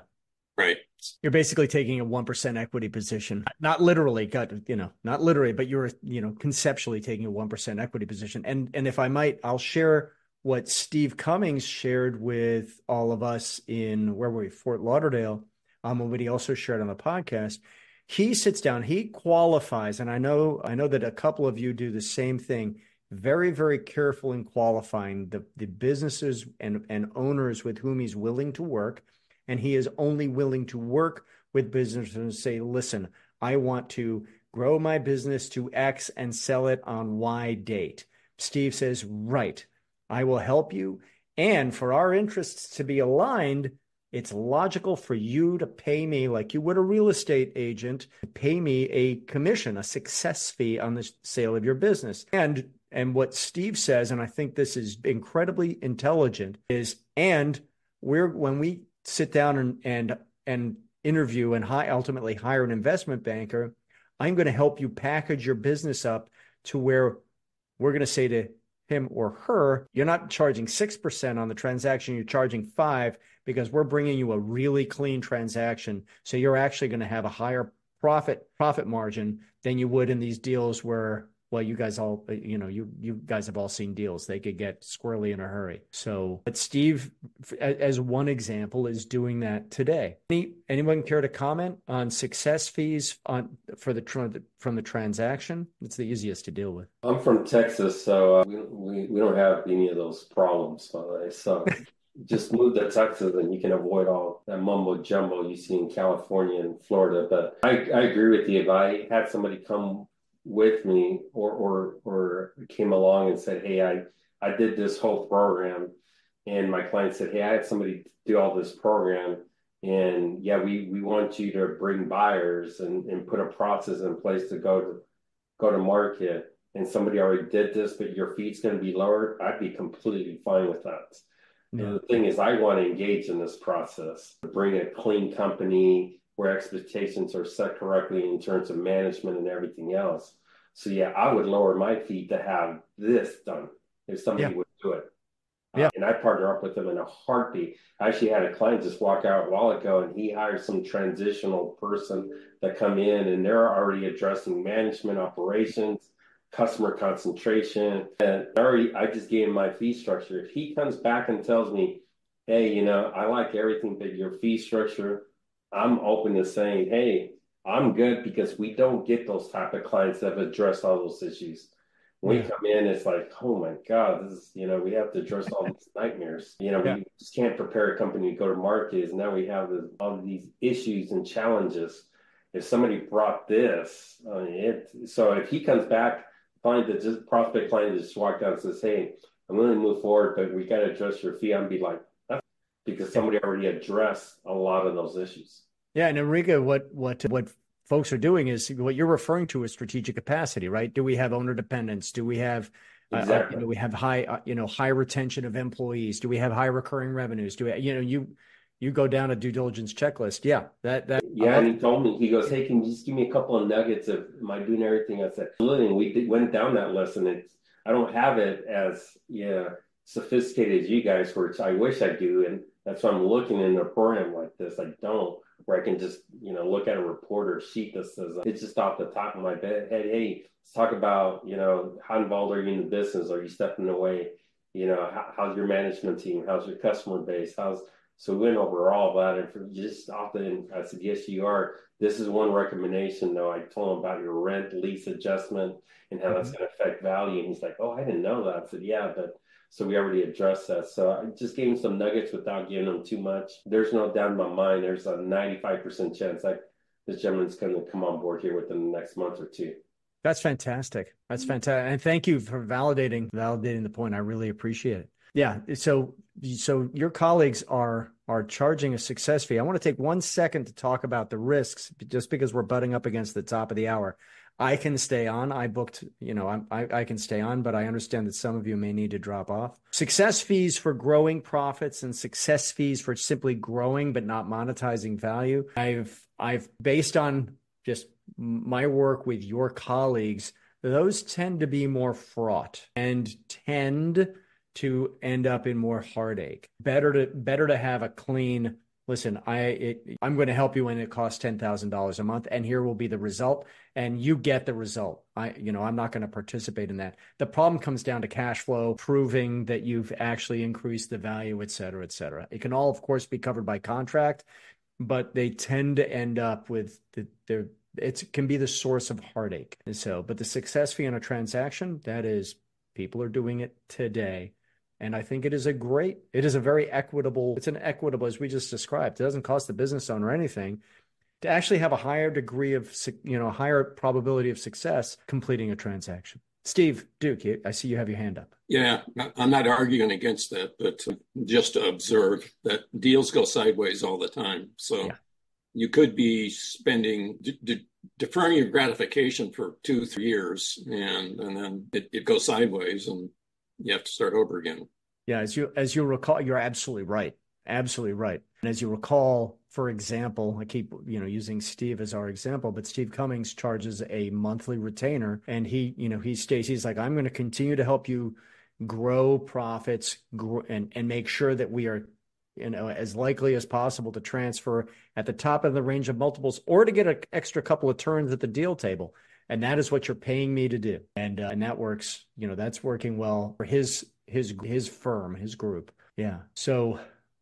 Right. You're basically taking a 1% equity position. Not literally, but you're, conceptually taking a 1% equity position. And if I might, I'll share what Steve Cummings shared with all of us in Fort Lauderdale. What he also shared on the podcast. He sits down, he qualifies, and I know that a couple of you do the same thing. Very, very careful in qualifying the businesses and owners with whom he's willing to work. And he is only willing to work with businesses and say, listen, I want to grow my business to X and sell it on Y date. Steve says, right, I will help you. And for our interests to be aligned, it's logical for you to pay me like you would a real estate agent, pay me a commission, a success fee on the sale of your business. And what Steve says, and I think this is incredibly intelligent, is when we sit down and interview and ultimately hire an investment banker, I'm going to help you package your business up to where we're going to say to him or her, you're not charging 6% on the transaction, you're charging 5%, because we're bringing you a really clean transaction. So you're actually going to have a higher profit margin than you would in these deals where, well, you guys have all seen deals. They could get squirrely in a hurry. So, but Steve, as one example, is doing that today. Anyone care to comment on success fees from the transaction? It's the easiest to deal with. I'm from Texas, so we don't have any of those problems, by the way. So just move to Texas and you can avoid all that mumbo jumbo you see in California and Florida. But I agree with you. If I had somebody come with me or came along and said, hey, I did this whole program, and my client said, hey, I had somebody do all this program, and yeah, we want you to bring buyers and put a process in place to go to market, and somebody already did this, but your fee's going to be lower, I'd be completely fine with that. Yeah. The thing is, I want to engage in this process, bring a clean company where expectations are set correctly in terms of management and everything else. So yeah, I would lower my fee to have this done if somebody would do it. And I partner up with them in a heartbeat. I actually had a client just walk out a while ago, and he hired some transitional person that come in, and they're already addressing management, operations, customer concentration. And I just gave him my fee structure. If he comes back and tells me, hey, I like everything but your fee structure, I'm open to saying, hey, I'm good, because we don't get those type of clients that have addressed all those issues. When we come in, it's like, oh my God, this is, we have to address all these nightmares. We just can't prepare a company to go to market. And now we have all of these issues and challenges. If somebody brought this, so if he comes back, prospect client just walked out and says, hey, I'm going to move forward, but we got to address your fee. I'd be like, that's because somebody already addressed a lot of those issues. Yeah, and Enrique, what folks are doing is what you're referring to as strategic capacity, right? Do we have owner dependence? Do we have do we have high high retention of employees? Do we have high recurring revenues? Do we, you go down a due diligence checklist? Yeah, and he told me, he goes, hey, can you just give me a couple of nuggets of, am I doing everything? I said, absolutely. And we went down that list, and I don't have it as sophisticated as you guys, which I wish I do, and that's why I'm looking in a program like this. I don't, where I can just look at a report or sheet that says, it's just off the top of my head. Hey, let's talk about how involved are you in the business? Are you stepping away? How's your management team? How's your customer base? So we went over all that, and for just often I said, yes, you are. This is one recommendation, though. I told him about your rent lease adjustment and how that's going to affect value. And he's like, oh, I didn't know that. I said, yeah, but so we already addressed that. So I just gave him some nuggets without giving him too much. There's no doubt in my mind, there's a 95% chance that this gentleman's going to come on board here within the next month or two. That's fantastic. That's fantastic. And thank you for validating the point. I really appreciate it. Yeah. So your colleagues are charging a success fee. I want to take 1 second to talk about the risks, just because we're butting up against the top of the hour. I can stay on. I booked, I can stay on, but I understand that some of you may need to drop off. Success fees for growing profits and success fees for simply growing but not monetizing value. I've based on just my work with your colleagues, those tend to be more fraught and tend to end up in more heartache. Better to have a clean, listen, I'm going to help you when it costs $10,000 a month, and here will be the result, and you get the result. I'm not going to participate in that. The problem comes down to cash flow, proving that you've actually increased the value, et cetera, et cetera. It can all, of course, be covered by contract, but they tend to end up with it can be the source of heartache. But the success fee on a transaction, that is, people are doing it today. And I think it is a very equitable, as we just described. It doesn't cost the business owner anything to actually have a higher degree of, higher probability of success completing a transaction. Steve Duke, I see you have your hand up. Yeah, I'm not arguing against that, but just to observe that deals go sideways all the time. So you could be deferring your gratification for 2-3 years, and then it goes sideways, and you have to start over again. Yeah, as you recall, you're absolutely right. Absolutely right. And as you recall, for example, I keep using Steve as our example, but Steve Cummings charges a monthly retainer, and he states, he's like, I'm going to continue to help you grow profits and make sure that we are as likely as possible to transfer at the top of the range of multiples, or to get an extra couple of turns at the deal table. And that is what you're paying me to do. And that works, that's working well for his firm, his group. Yeah. So,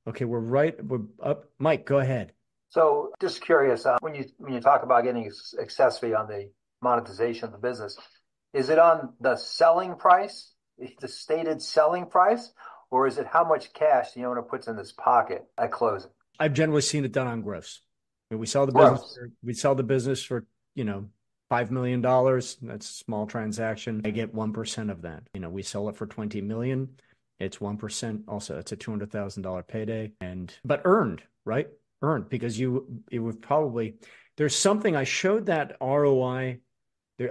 okay, we're up. Mike, go ahead. So just curious, when you talk about getting excess fee on the monetization of the business, is it on the selling price, the stated selling price, or is it how much cash the owner puts in his pocket at closing? I've generally seen it done on gross. We sell the business. We sell the business for $5 million. That's a small transaction. I get 1% of that. We sell it for $20 million. It's 1%. Also, it's a $200,000 payday, but earned, right? Earned, because there's something. I showed that ROI.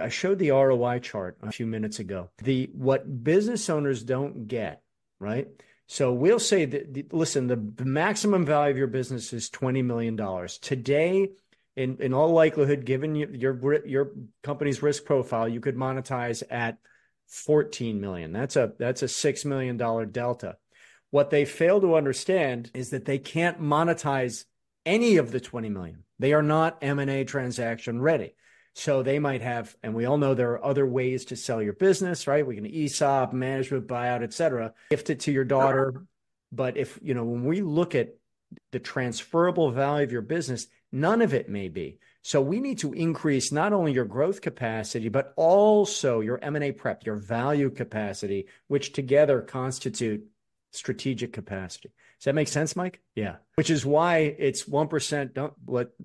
I showed the ROI chart a few minutes ago. What business owners don't get, right? So we'll say that, listen, the maximum value of your business is $20 million. Today, in all likelihood, given your company's risk profile, you could monetize at 14 million. That's a $6 million delta. What they fail to understand is that they can't monetize any of the 20 million. They are not M&A transaction ready. So they might have, and we all know there are other ways to sell your business, right? We can ESOP, management buyout, et cetera, gift it to your daughter. But when we look at the transferable value of your business, none of it may be. So we need to increase not only your growth capacity, but also your M&A prep, your value capacity, which together constitute strategic capacity. Does that make sense, Mike? Yeah. Which is why it's 1%.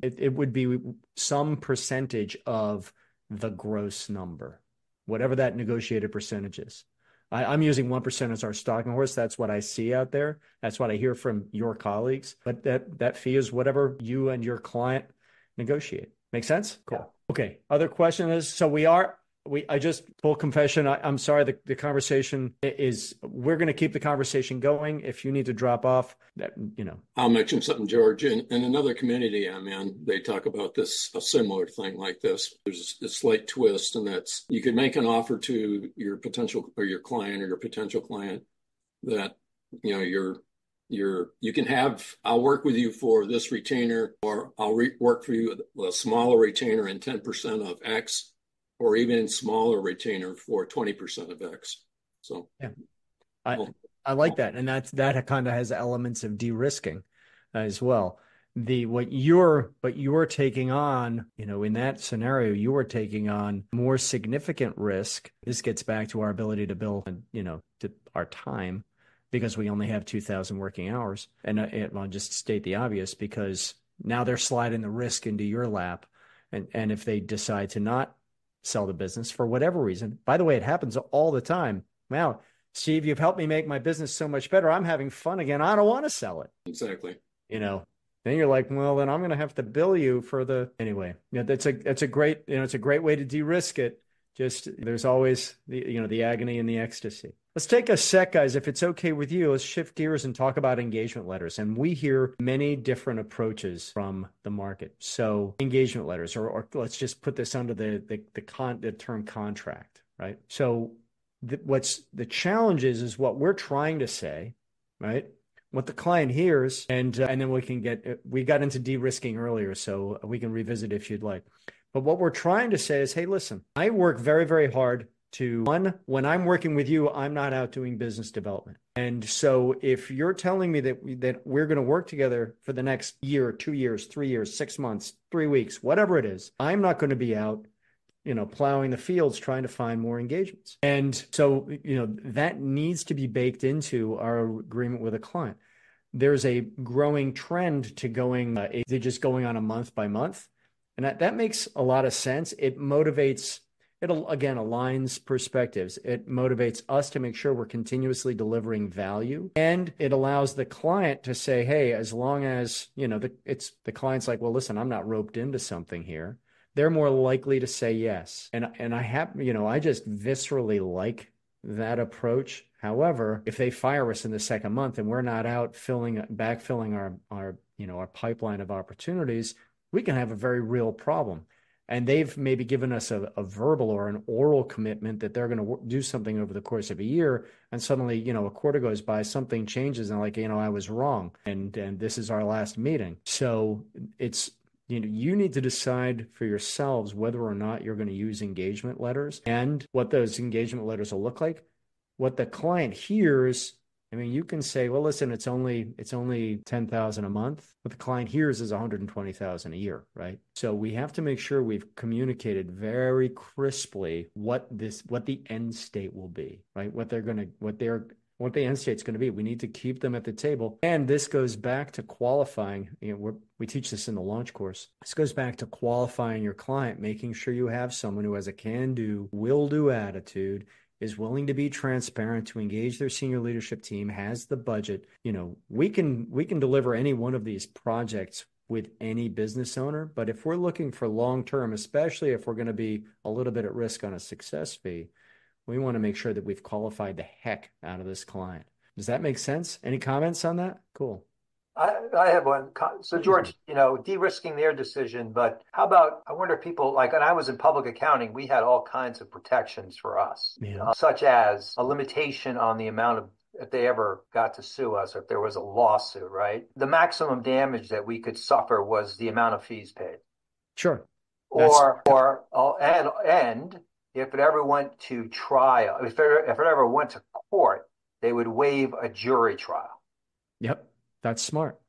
It would be some percentage of the gross number, whatever that negotiated percentage is. I'm using 1% as our stalking horse. That's what I see out there. That's what I hear from your colleagues. But that fee is whatever you and your client negotiate. Make sense? Cool. Yeah. Okay. Other question is, so I just, full confession, I'm sorry, the conversation we're going to keep the conversation going. If you need to drop off, I'll mention something, George. In another community I'm in, they talk about a similar thing like this. There's a slight twist, and that's, you could make an offer to your potential or your client or your potential client that, you can have, I'll work with you for this retainer, or I'll work for you with a smaller retainer and 10% of X, or even smaller retainer for 20% of X. So yeah, I like that. And that kind of has elements of de-risking as well. What you're taking on, in that scenario, you are taking on more significant risk. This gets back to our ability to bill, to our time, because we only have 2,000 working hours. And I'll just state the obvious, because now they're sliding the risk into your lap. And if they decide to not sell the business for whatever reason, by the way, it happens all the time. Wow, Steve, you've helped me make my business so much better. I'm having fun again. I don't want to sell it. Exactly. Then you're like, well, then I'm going to have to bill you for anyway. That's a great, it's a great way to de-risk it. Just, there's always the agony and the ecstasy. Let's take a sec, guys. If it's okay with you, let's shift gears and talk about engagement letters. And we hear many different approaches from the market. So engagement letters, or let's just put this under the term contract, right? So what's the challenge is what we're trying to say, right? What the client hears, and then we got into de-risking earlier, so we can revisit if you'd like. But what we're trying to say is, hey, listen, I work very, very hard when I'm working with you, I'm not out doing business development. And so if you're telling me that we're going to work together for the next year, 2 years, 3 years, 6 months, 3 weeks, whatever it is, I'm not going to be out, plowing the fields trying to find more engagements. And so, that needs to be baked into our agreement with a client. There's a growing trend to just going on a month by month. And that makes a lot of sense. It motivates, again, aligns perspectives. It motivates us to make sure we're continuously delivering value. And it allows the client to say, hey, as long as, the client's like, well, listen, I'm not roped into something here. They're more likely to say yes. And I just viscerally like that approach. However, if they fire us in the second month and we're not out backfilling our pipeline of opportunities, we can have a very real problem. And they've maybe given us a verbal or an oral commitment that they're going to do something over the course of a year. And suddenly, a quarter goes by, something changes, and like, I was wrong. And this is our last meeting. So it's, you need to decide for yourselves whether or not you're going to use engagement letters and what those engagement letters will look like. What the client hears, you can say, well, listen, it's only $10,000 a month. What the client hears is $120,000 a year, right? So we have to make sure we've communicated very crisply what the end state will be, right? What the end state's going to be. We need to keep them at the table. And this goes back to qualifying. We teach this in the launch course. This goes back to qualifying your client, making sure you have someone who has a can-do, will-do attitude, is willing to be transparent, to engage their senior leadership team, has the budget. We can deliver any one of these projects with any business owner, but if we're looking for long-term, especially if we're going to be a little bit at risk on a success fee, we want to make sure that we've qualified the heck out of this client. Does that make sense? Any comments on that? Cool. I have one. So George, de-risking their decision, but how about, I wonder if people and I was in public accounting, we had all kinds of protections for us, such as a limitation on the amount of, if they ever got to sue us, or if there was a lawsuit, right? The maximum damage that we could suffer was the amount of fees paid. Sure. And if it ever went to trial, if it ever went to court, they would waive a jury trial. Yep. That's smart.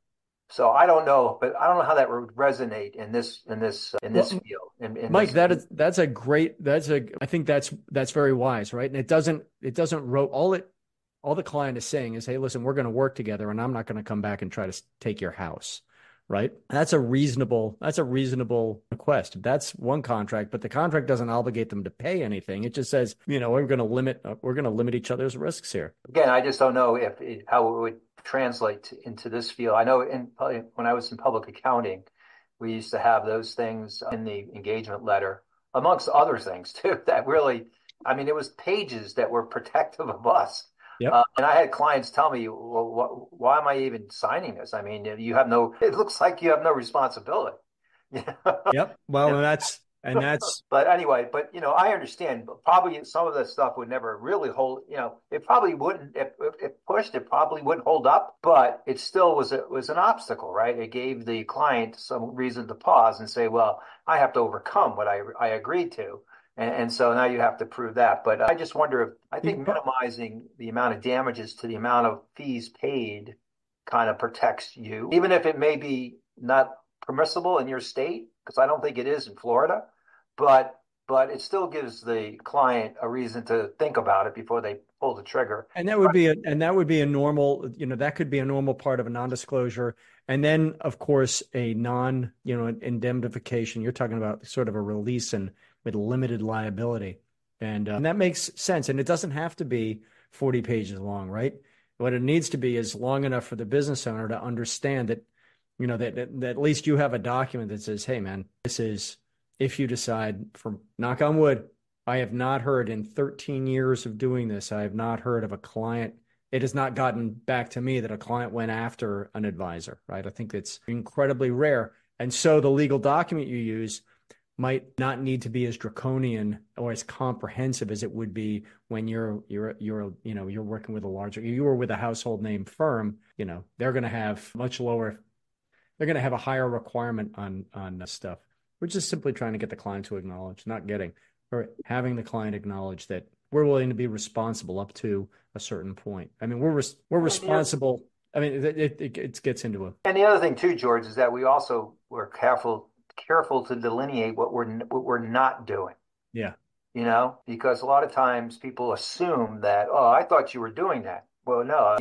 So I don't know, but I don't know how that would resonate in this field. Mike, I think that's very wise, right? And it doesn't all the client is saying is, hey, listen, we're going to work together, and I'm not going to come back and try to take your house, right? That's a reasonable request. That's one contract, but the contract doesn't obligate them to pay anything. It just says, we're going to limit each other's risks here. Again, I just don't know how it would translate into this field. I know when I was in public accounting, we used to have those things in the engagement letter, amongst other things too, that really, it was pages that were protective of us. Yep. And I had clients tell me, well, why am I even signing this? It looks like you have no responsibility. Yep. Well, but anyway, I understand, but probably some of that stuff would never really hold, it probably wouldn't, if pushed, it probably wouldn't hold up, but it still was an obstacle, right? It gave the client some reason to pause and say, well, I have to overcome what I agreed to. And so now you have to prove that. But I just wonder I think minimizing the amount of damages to the amount of fees paid kind of protects you, even if it may be not permissible in your state, because I don't think it is in Florida, but it still gives the client a reason to think about it before they pull the trigger. And that would be a normal, that could be a normal part of a non-disclosure. And then, of course, a indemnification. You're talking about sort of a release and with limited liability. And that makes sense. And it doesn't have to be 40 pages long, right? What it needs to be is long enough for the business owner to understand that, that at least you have a document that says, hey, man, this is, if you decide, for knock on wood, I have not heard in 13 years of doing this, I have not heard of a client. It has not gotten back to me that a client went after an advisor, right? I think it's incredibly rare. And so the legal document you use might not need to be as draconian or as comprehensive as it would be when you're working with you were with a household name firm, they're going to have they're going to have a higher requirement on stuff. We're just simply trying to get the client to acknowledge, or having the client acknowledge that we're willing to be responsible up to a certain point. We're responsible. It gets into a. And the other thing too, George, is that we also were careful to delineate what we're not doing. Yeah. Because a lot of times people assume that, oh, I thought you were doing that. Well, no,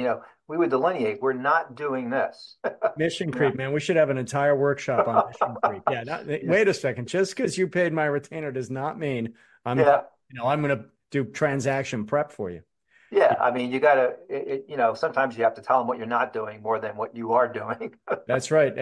we would delineate, we're not doing this. Mission creep, man. We should have an entire workshop on mission creep. Yeah. Wait a second. Just because you paid my retainer does not mean I'm going to do transaction prep for you. Yeah, I mean, you got to, sometimes you have to tell them what you're not doing more than what you are doing. That's right.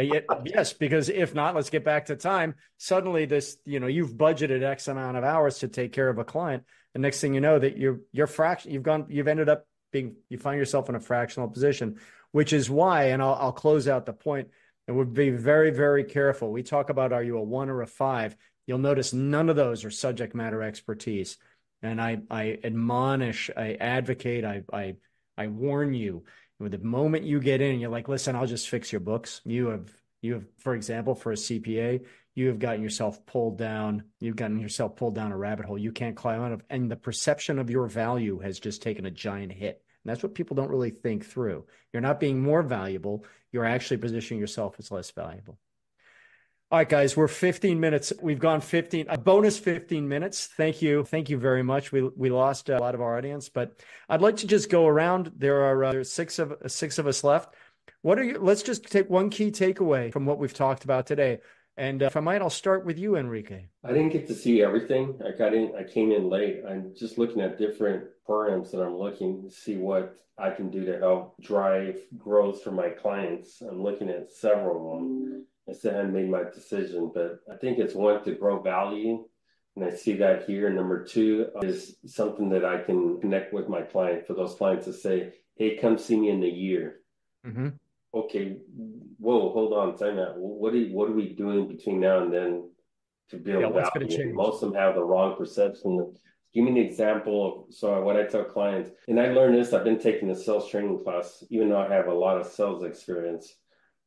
Yes, because if not, let's get back to time. Suddenly this, you've budgeted X amount of hours to take care of a client. The next thing you know that you've ended up you find yourself in a fractional position, which is why, and I'll close out the point, and we'll be very, very careful. We talk about, are you a 1 or a 5? You'll notice none of those are subject matter expertise. And I admonish, I advocate, I warn you. The moment you get in, you're like, listen, I'll just fix your books. You have, for example, for a CPA, you have gotten yourself pulled down. You've gotten yourself pulled down a rabbit hole you can't climb out of, and the perception of your value has just taken a giant hit. And that's what people don't really think through. You're not being more valuable. You're actually positioning yourself as less valuable. All right, guys, we're 15 minutes. We've gone a bonus 15 minutes. Thank you. Thank you very much. We lost a lot of our audience, but I'd like to just go around. There are six of us left. Let's just take one key takeaway from what we've talked about today. And if I might, I'll start with you, Enrique. I didn't get to see everything. I came in late. I'm just looking at different programs that I'm looking to see what I can do to help drive growth for my clients. I'm looking at several of them. I still haven't made my decision, but I think it's one, to grow value. And I see that here. Number 2 is something that I can connect with my client, for those clients to say, hey, come see me in a year. Mm-hmm. Okay, whoa, hold on, time out. What are we doing between now and then to build value? Most of them have the wrong perception. Give me an example. So what I tell clients, and I learned this, I've been taking a sales training class, even though I have a lot of sales experience.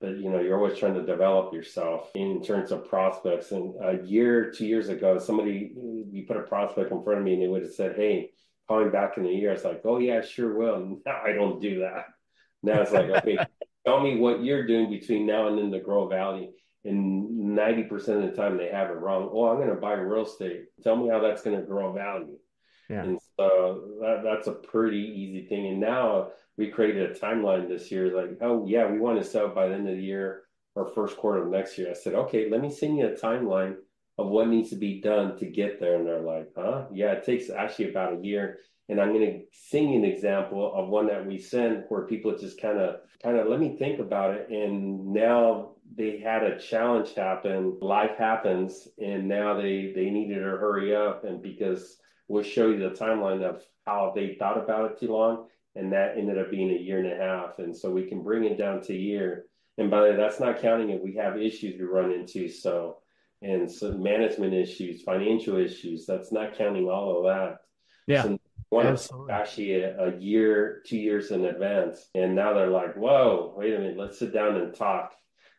But, you're always trying to develop yourself in terms of prospects. And a year, 2 years ago, you put a prospect in front of me and they would have said, hey, call me back in a year. I was like, oh, yeah, sure will. And now I don't do that. Now it's like, okay, tell me what you're doing between now and then to grow value. And 90% of the time they have it wrong. Oh, I'm going to buy real estate. Tell me how that's going to grow value. Yeah. And so that's a pretty easy thing. And now we created a timeline this year, like, oh, yeah, we want to sell by the end of the year or first quarter of next year. I said, okay, let me send you a timeline of what needs to be done to get there. And they're like, huh? Yeah, it takes actually about a year. And I'm going to sing you an example of one that we sent where people just kind of let me think about it. And now they had a challenge happen. Life happens. And now they needed to hurry up. And because we'll show you the timeline of how they thought about it too long. And that ended up being a year and a half. And so we can bring it down to a year. And by the way, that's not counting if we have issues we run into. So management issues, financial issues, that's not counting all of that. Yeah. So actually a year, 2 years in advance. And now they're like, whoa, wait a minute, let's sit down and talk.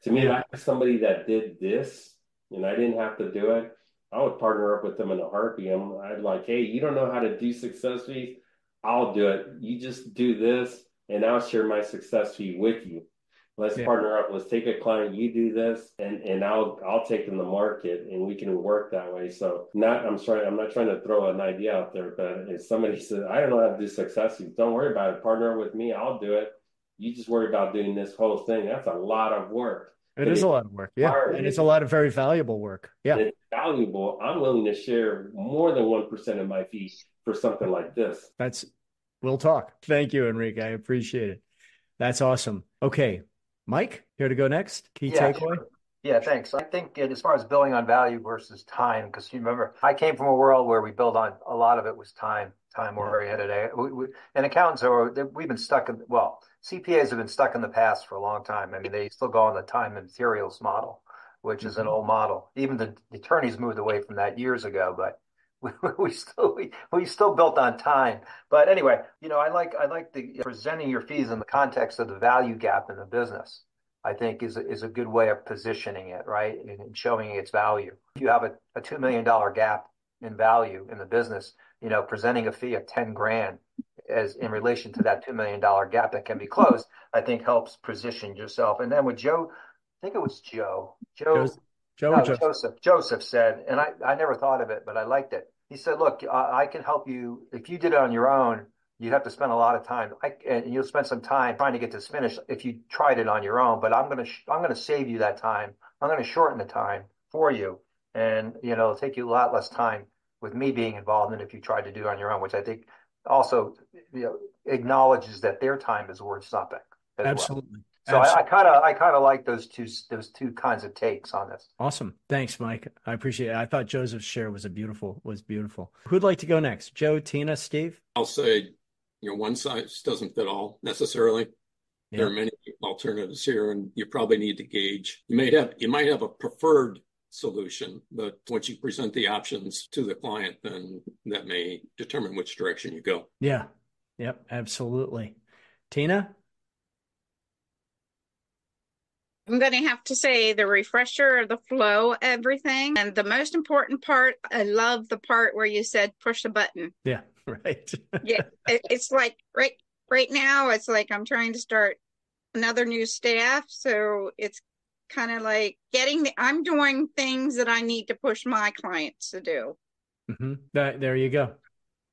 To me, like somebody that did this and I didn't have to do it, I would partner up with them in a heartbeat. I'd like, hey, you don't know how to do success fees? I'll do it. You just do this and I'll share my success fee with you. Let's partner up. Let's take a client. You do this, and I'll take them to market, and we can work that way. So I'm not trying to throw an idea out there, but if somebody says, I don't know how to do success fees, don't worry about it. Partner with me. I'll do it. You just worry about doing this whole thing. That's a lot of work. It is a lot of work. Yeah. And it's a lot of very valuable work. Yeah. It's valuable. I'm willing to share more than 1% of my fees for something like this. We'll talk. Thank you, Enrique. I appreciate it. That's awesome. Okay. Mike, here to go next. Key takeaway? Sure. Yeah, thanks. I think as far as billing on value versus time, because you remember, I came from a world where we build on, a lot of it was time oriented. And accountants we've been stuck in, CPAs have been stuck in the past for a long time. I mean, they still go on the time and materials model, which is an old model. Even the attorneys moved away from that years ago, but we still built on time. But anyway, I like the presenting your fees in the context of the value gap in the business. I think is a good way of positioning it, right, and showing its value. If you have a $2 million gap in value in the business, presenting a fee of 10 grand as in relation to that $2 million gap that can be closed, I think helps position yourself. And then with Joe, I think it was Joseph said, and I never thought of it, but I liked it. He said, look, I can help you. If you did it on your own, you'd have to spend a lot of time. And you'll spend some time trying to get this finished if you tried it on your own. But I'm gonna save you that time. I'm gonna shorten the time for you, and it'll take you a lot less time with me being involved than if you tried to do it on your own, which I think also acknowledges that their time is worth something as Absolutely. well. So Absolutely. I kind of like those two kinds of takes on this. Awesome. Thanks, Mike. I appreciate it. I thought Joseph's share was beautiful. Who'd like to go next? Joe, Tina, Steve? I'll say, one size doesn't fit all necessarily. Yeah. There are many alternatives here, and you probably need to gauge. You might have a preferred solution, but once you present the options to the client, then that may determine which direction you go. Yeah. Yep. Absolutely. Tina? I'm going to have to say the refresher of the flow, everything. And the most important part, I love the part where you said push a button. Yeah, right. Yeah, it's like right now, it's like I'm trying to start another new staff. So it's kind of like I'm doing things that I need to push my clients to do. Mm-hmm. There you go.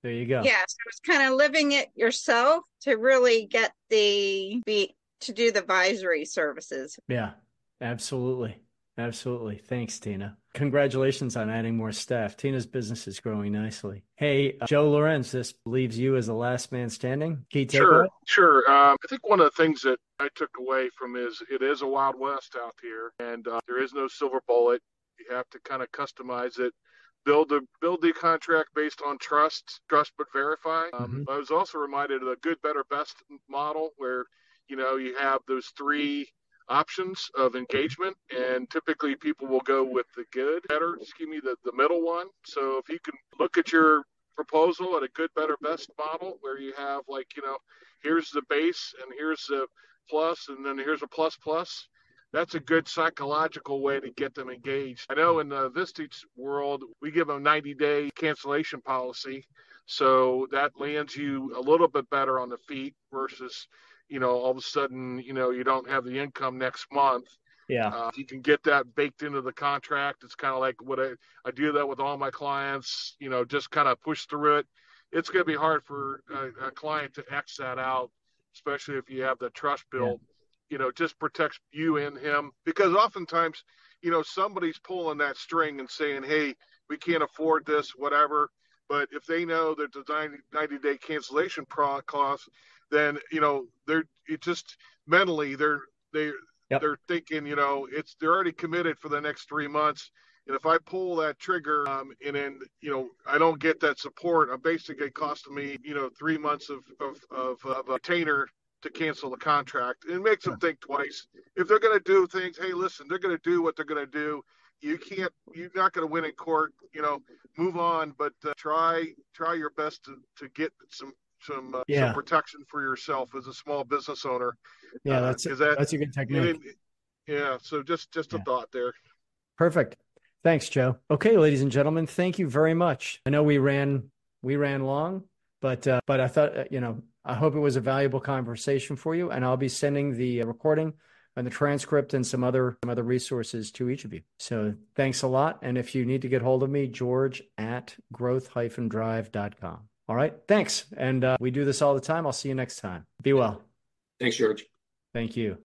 Yeah, so it's kind of living it yourself to really get to do the advisory services. Yeah, absolutely. Thanks, Tina. Congratulations on adding more staff. Tina's business is growing nicely. Hey, Joe Lorenz, this leaves you as the last man standing. Key takeaway? Sure. I think one of the things that I took away from it is a Wild West out here, and there is no silver bullet. You have to kind of customize it. Build the contract based on trust but verify. I was also reminded of the good, better, best model where you have those three options of engagement, and typically people will go with the good, better, the middle one. So if you can look at your proposal at a good, better, best model where you have here's the base and here's the plus and then here's a plus plus, that's a good psychological way to get them engaged. I know in the Vistage world, we give them 90-day cancellation policy. So that lands you a little bit better on the feet versus all of a sudden, you don't have the income next month. Yeah. You can get that baked into the contract. It's kind of like what I do that with all my clients, just kind of push through it. It's going to be hard for a client to X that out, especially if you have the trust built, just protects you and him, because oftentimes, somebody's pulling that string and saying, hey, we can't afford this, whatever. But if they know that the 90-day cancellation clause, then they're mentally they're thinking they're already committed for the next 3 months, and if I pull that trigger and then I don't get that support, I'm basically costing me 3 months of a retainer to cancel the contract. It makes them think twice. If they're going to do things, hey, listen, they're going to do what they're going to do. You're not going to win in court. Move on, but try your best to get some protection for yourself as a small business owner. Yeah, that's a good technique. So just a thought there. Perfect. Thanks, Joe. Okay, ladies and gentlemen, thank you very much. I know we ran long, but I thought I hope it was a valuable conversation for you, and I'll be sending the recording and the transcript and some other resources to each of you. So thanks a lot. And if you need to get hold of me, george@growth-drive.com. All right. Thanks. And we do this all the time. I'll see you next time. Be well. Thanks, George. Thank you.